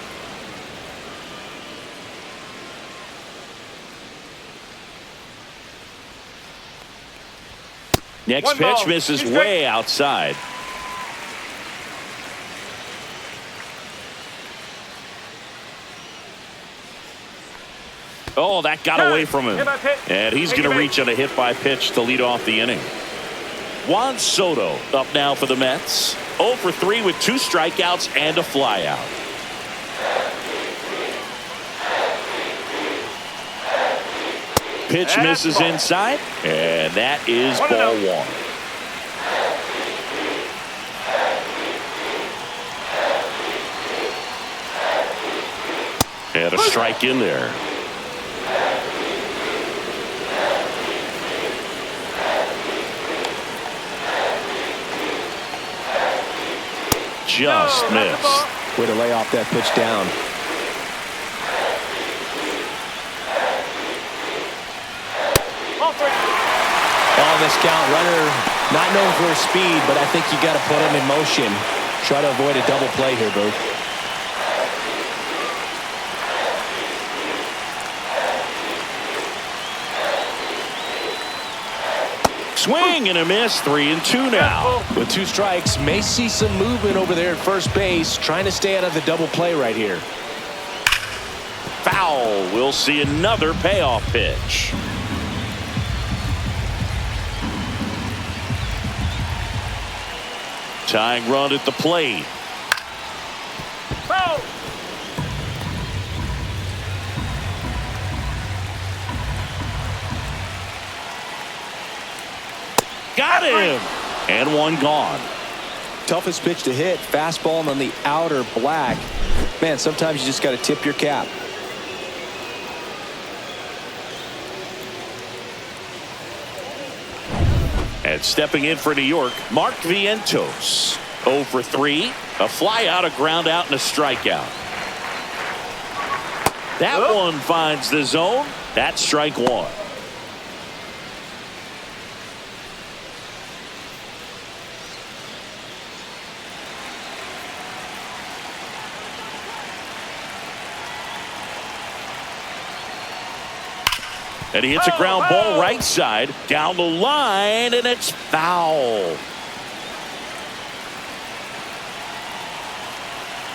Next One pitch ball. misses Two way outside. Oh, that got away from him. And he's going to reach on a hit by pitch to lead off the inning. Juan Soto up now for the Mets. 0 for 3 with 2 strikeouts and a flyout. Pitch misses inside, and that is ball 1. And a strike in there. Just missed. Way to lay off that pitch down. On this count, runner not known for his speed, but I think you got to put him in motion. Try to avoid a double play here, Boo. Swing and a miss. 3-2 now. With 2 strikes, may see some movement over there at first base, trying to stay out of the double play right here. Foul. We'll see another payoff pitch. Tying run at the plate. Foul. Got him. And one gone. Toughest pitch to hit, fastball on the outer black. Man, sometimes you just got to tip your cap. And stepping in for New York, Mark Vientos. 0 for 3. A fly out, a ground out, and a strikeout. That one finds the zone. That's strike one. And he hits a ground ball right side down the line, and it's foul.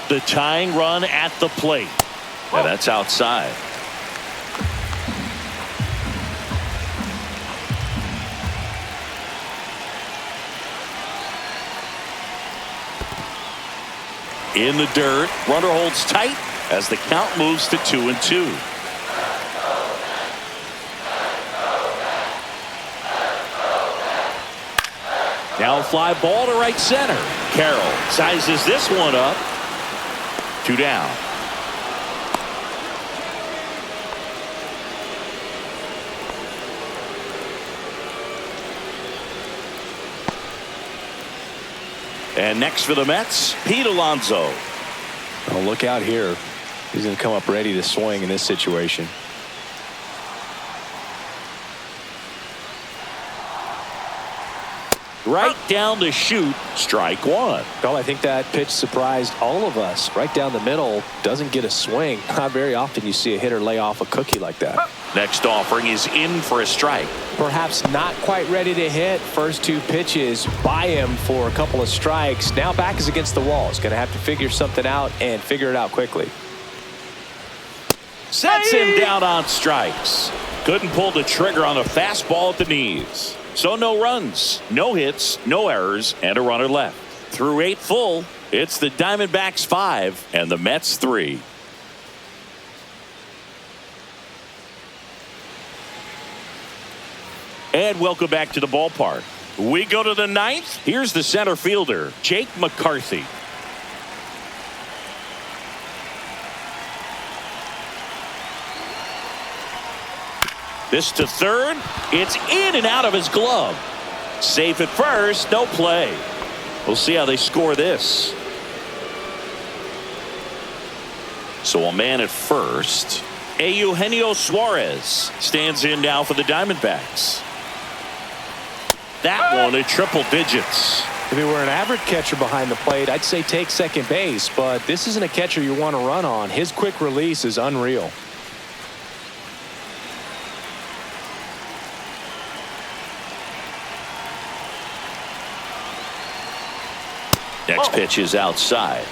The tying run at the plate. And that's outside. In the dirt, runner holds tight as the count moves to 2-2. Now a fly ball to right center. Carroll sizes this one up. 2 down. And next for the Mets, Pete Alonso. Oh, look out here. He's going to come up ready to swing in this situation. Right down the chute, strike one. Well, I think that pitch surprised all of us. Right down the middle, doesn't get a swing. Not very often you see a hitter lay off a cookie like that. Next offering is in for a strike. Perhaps not quite ready to hit. First 2 pitches by him for a couple of strikes. Now back is against the wall. He's going to have to figure something out and figure it out quickly. Sets him down on strikes. Couldn't pull the trigger on a fastball at the knees. So no runs, no hits, no errors, and a runner left. Through 8 full, it's the Diamondbacks 5 and the Mets 3. And welcome back to the ballpark. We go to the 9th. Here's the center fielder, Jake McCarthy. This to third. It's in and out of his glove. Safe at first, no play. We'll see how they score this. So a man at first. Eugenio Suarez stands in now for the Diamondbacks. That one at triple digits. If he were an average catcher behind the plate, I'd say take second base, but this isn't a catcher you want to run on. His quick release is unreal. Next pitch is outside.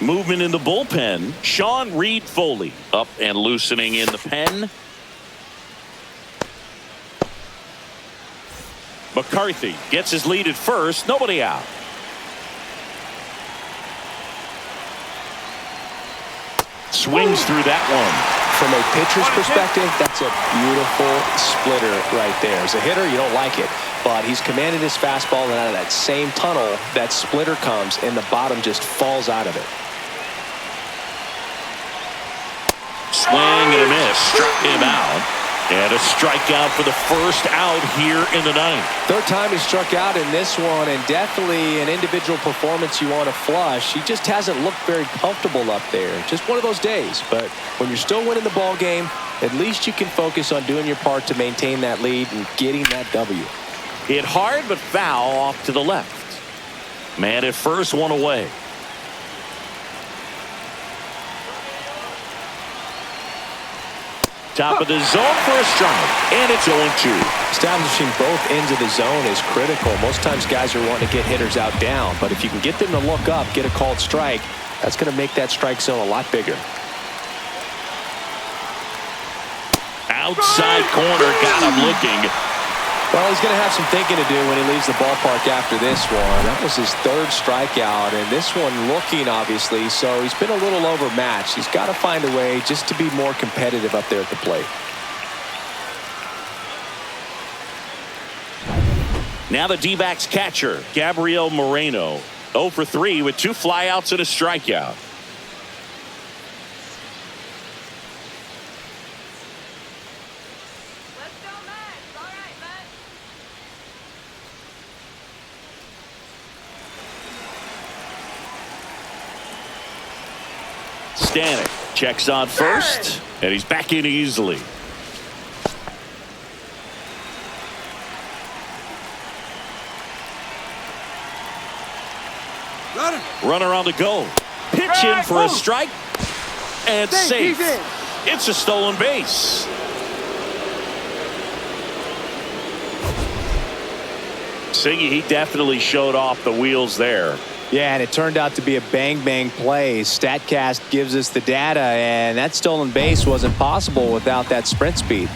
Movement in the bullpen. Sean Reed Foley up and loosening in the pen. McCarthy gets his lead at first. Nobody out. Swings through that one. From a pitcher's perspective, that's a beautiful splitter right there. As a hitter, you don't like it, but he's commanded his fastball, and out of that same tunnel, that splitter comes, and the bottom just falls out of it. Swing and a miss. Struck him out. And a strikeout for the first out here in the 9th. Third time he struck out in this one, and definitely an individual performance you want to flush. He just hasn't looked very comfortable up there. Just one of those days. But when you're still winning the ball game, at least you can focus on doing your part to maintain that lead and getting that W. Hit hard but foul off to the left. Man at first, one away. Top of the zone for a strike, and it's 0-2. Establishing both ends of the zone is critical. Most times guys are wanting to get hitters out down, but if you can get them to look up, get a called strike, that's going to make that strike zone a lot bigger. Outside corner, got him looking. Well, he's going to have some thinking to do when he leaves the ballpark after this one. That was his third strikeout, and this one looking, obviously, so he's been a little overmatched. He's got to find a way just to be more competitive up there at the plate. Now the D-backs catcher, Gabriel Moreno. 0 for 3 with 2 flyouts and a strikeout. Let's go, Max. All right, Max. Stanek checks on first, and he's back in easily. Runner on the go. Pitch in for a strike. And safe. It's a stolen base. Singy, he definitely showed off the wheels there. Yeah, and it turned out to be a bang-bang play. StatCast gives us the data, and that stolen base wasn't possible without that sprint speed.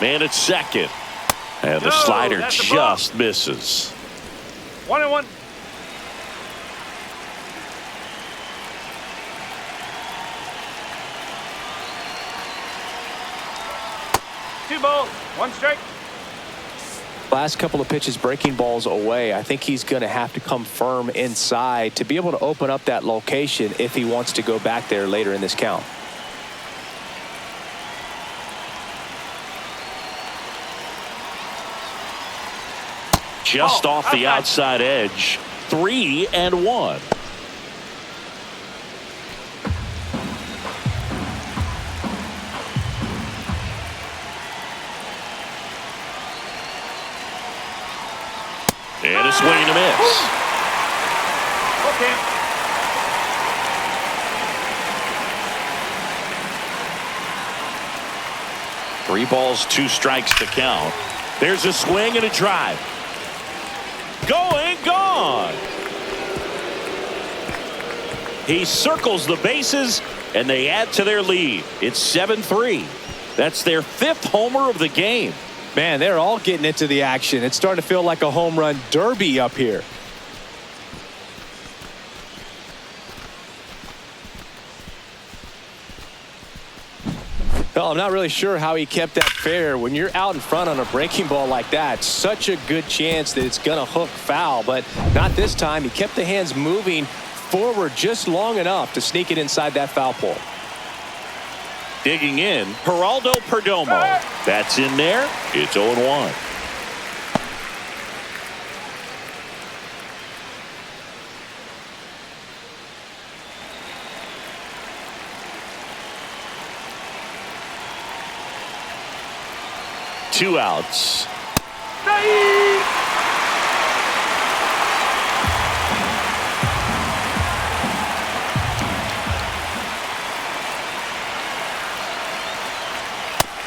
Man at second. And the slider just misses. 1-1. Two balls, 1 strike. Last couple of pitches breaking balls away. I think he's going to have to come firm inside to be able to open up that location if he wants to go back there later in this count. Just off the outside edge. 3-1. And a swing and a miss. Okay. 3 balls, 2 strikes to count. There's a swing and a drive. Going, gone. He circles the bases, and they add to their lead. It's 7-3. That's their 5th homer of the game. Man, they're all getting into the action. It's starting to feel like a home run derby up here. Well, I'm not really sure how he kept that fair. When you're out in front on a breaking ball like that, such a good chance that it's going to hook foul, but not this time. He kept the hands moving forward just long enough to sneak it inside that foul pole. Digging in, Geraldo Perdomo. That's in there. It's 0-1. Two outs.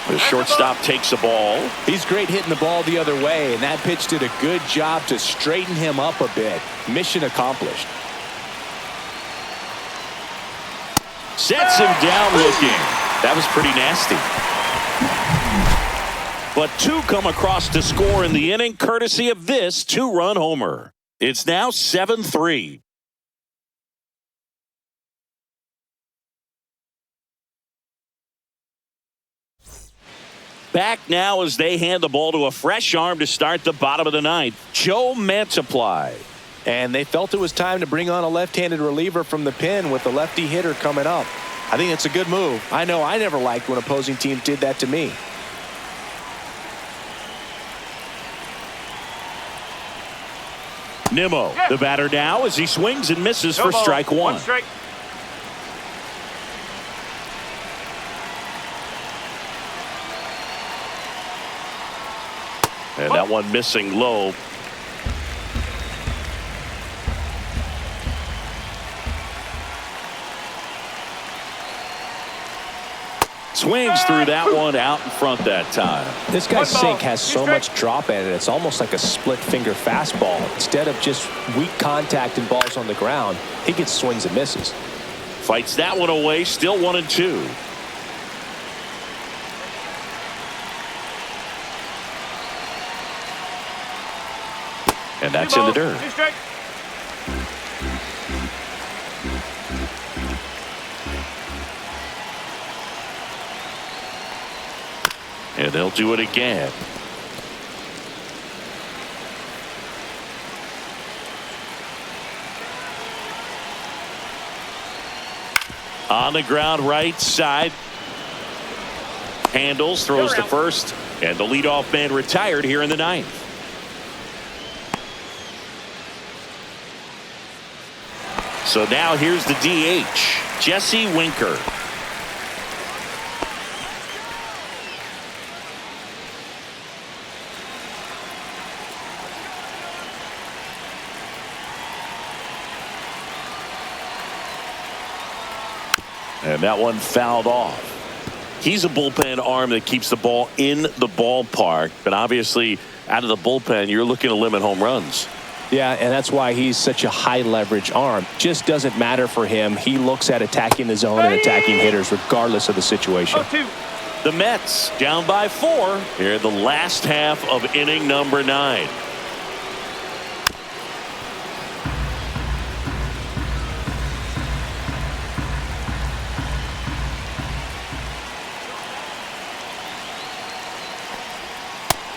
The shortstop takes a ball. He's great hitting the ball the other way, and that pitch did a good job to straighten him up a bit. Mission accomplished. Sets him down looking. That was pretty nasty. But 2 come across to score in the inning, courtesy of this 2-run homer. It's now 7-3. Back now as they hand the ball to a fresh arm to start the bottom of the 9th. Joe Mantiply. And they felt it was time to bring on a left-handed reliever from the pen with the lefty hitter coming up. I think it's a good move. I know I never liked when opposing teams did that to me. Nimmo, the batter now as he swings and misses for strike 1. 1 strike. And that one missing low. Swings through that one out in front that time. This guy's sink has so much drop in it. It's almost like a split finger fastball. Instead of just weak contact and balls on the ground, he gets swings and misses. Fights that one away, still 1-2. And that's in the dirt. 2 strike. And they'll do it again. On the ground, right side. Handles, throws to first, and the leadoff man retired here in the ninth. So now here's the DH, Jesse Winker. And that one fouled off. He's a bullpen arm that keeps the ball in the ballpark, but obviously out of the bullpen, you're looking to limit home runs. Yeah, and that's why he's such a high leverage arm. Just doesn't matter for him. He looks at attacking the zone and attacking hitters regardless of the situation. 0-2. The Mets down by 4 here in the last half of inning number 9.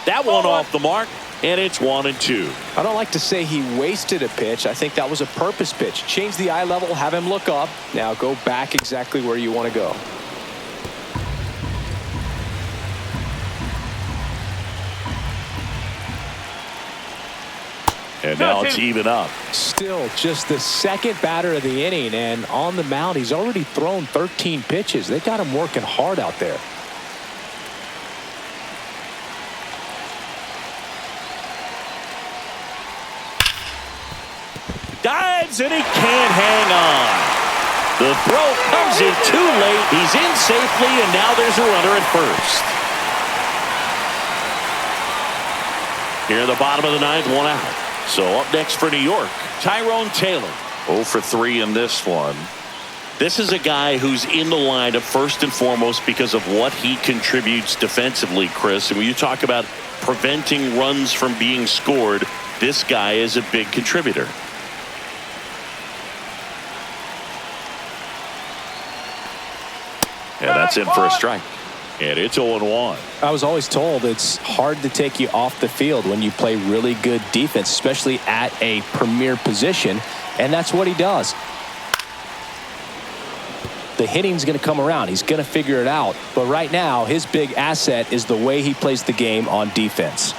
That one off the mark, and it's 1-2. I don't like to say he wasted a pitch. I think that was a purpose pitch. Change the eye level, have him look up. Now go back exactly where you want to go. And now it's even up. Still just the second batter of the inning, and on the mound, he's already thrown 13 pitches. They got him working hard out there. Dives, and he can't hang on. The throw comes in too late. He's in safely, and now there's a runner at first. Here in the bottom of the ninth, 1 out. So up next for New York, Tyrone Taylor. 0 for 3 in this one. This is a guy who's in the lineup first and foremost because of what he contributes defensively, Chris. And when you talk about preventing runs from being scored, this guy is a big contributor. And that's in for a strike. And it's 0-1. I was always told it's hard to take you off the field when you play really good defense, especially at a premier position. And that's what he does. The hitting's going to come around. He's going to figure it out. But right now, his big asset is the way he plays the game on defense.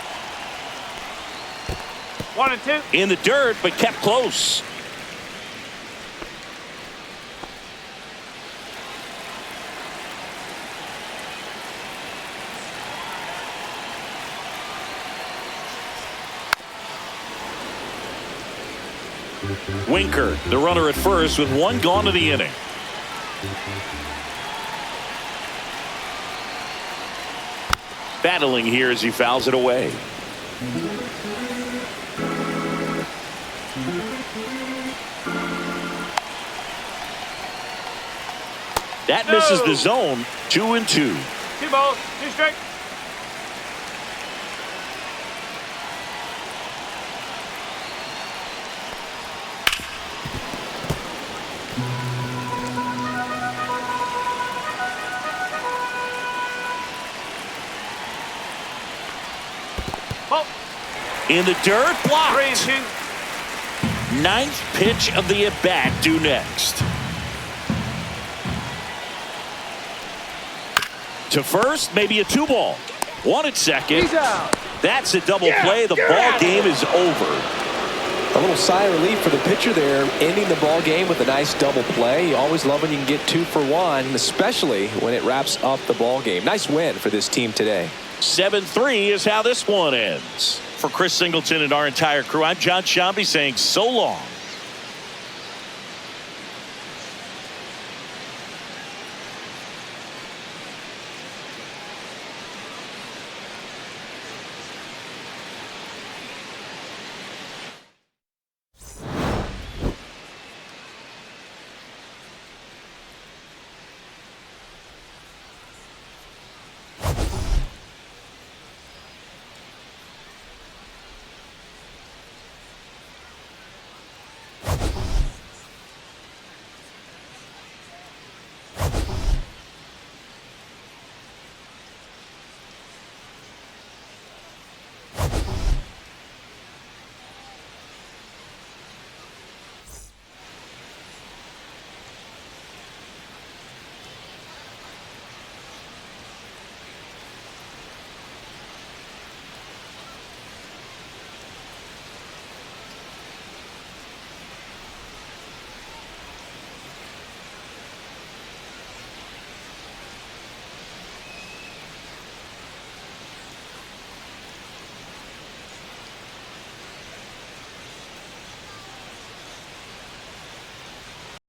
1-2. In the dirt, but kept close. Winker, the runner at first with 1 gone to the inning. Battling here as he fouls it away. That misses the zone. 2-2. 2 balls, 2 strikes. In the dirt, blocked. 3-2. 9th pitch of the at-bat due next. To first, maybe a 2-ball. 1 at second. He's out. That's a double play. The ball game is over. A little sigh of relief for the pitcher there, ending the ball game with a nice double play. You always love when you can get 2 for 1, especially when it wraps up the ball game. Nice win for this team today. 7-3 is how this one ends. For Chris Singleton and our entire crew, I'm John Shambi saying so long.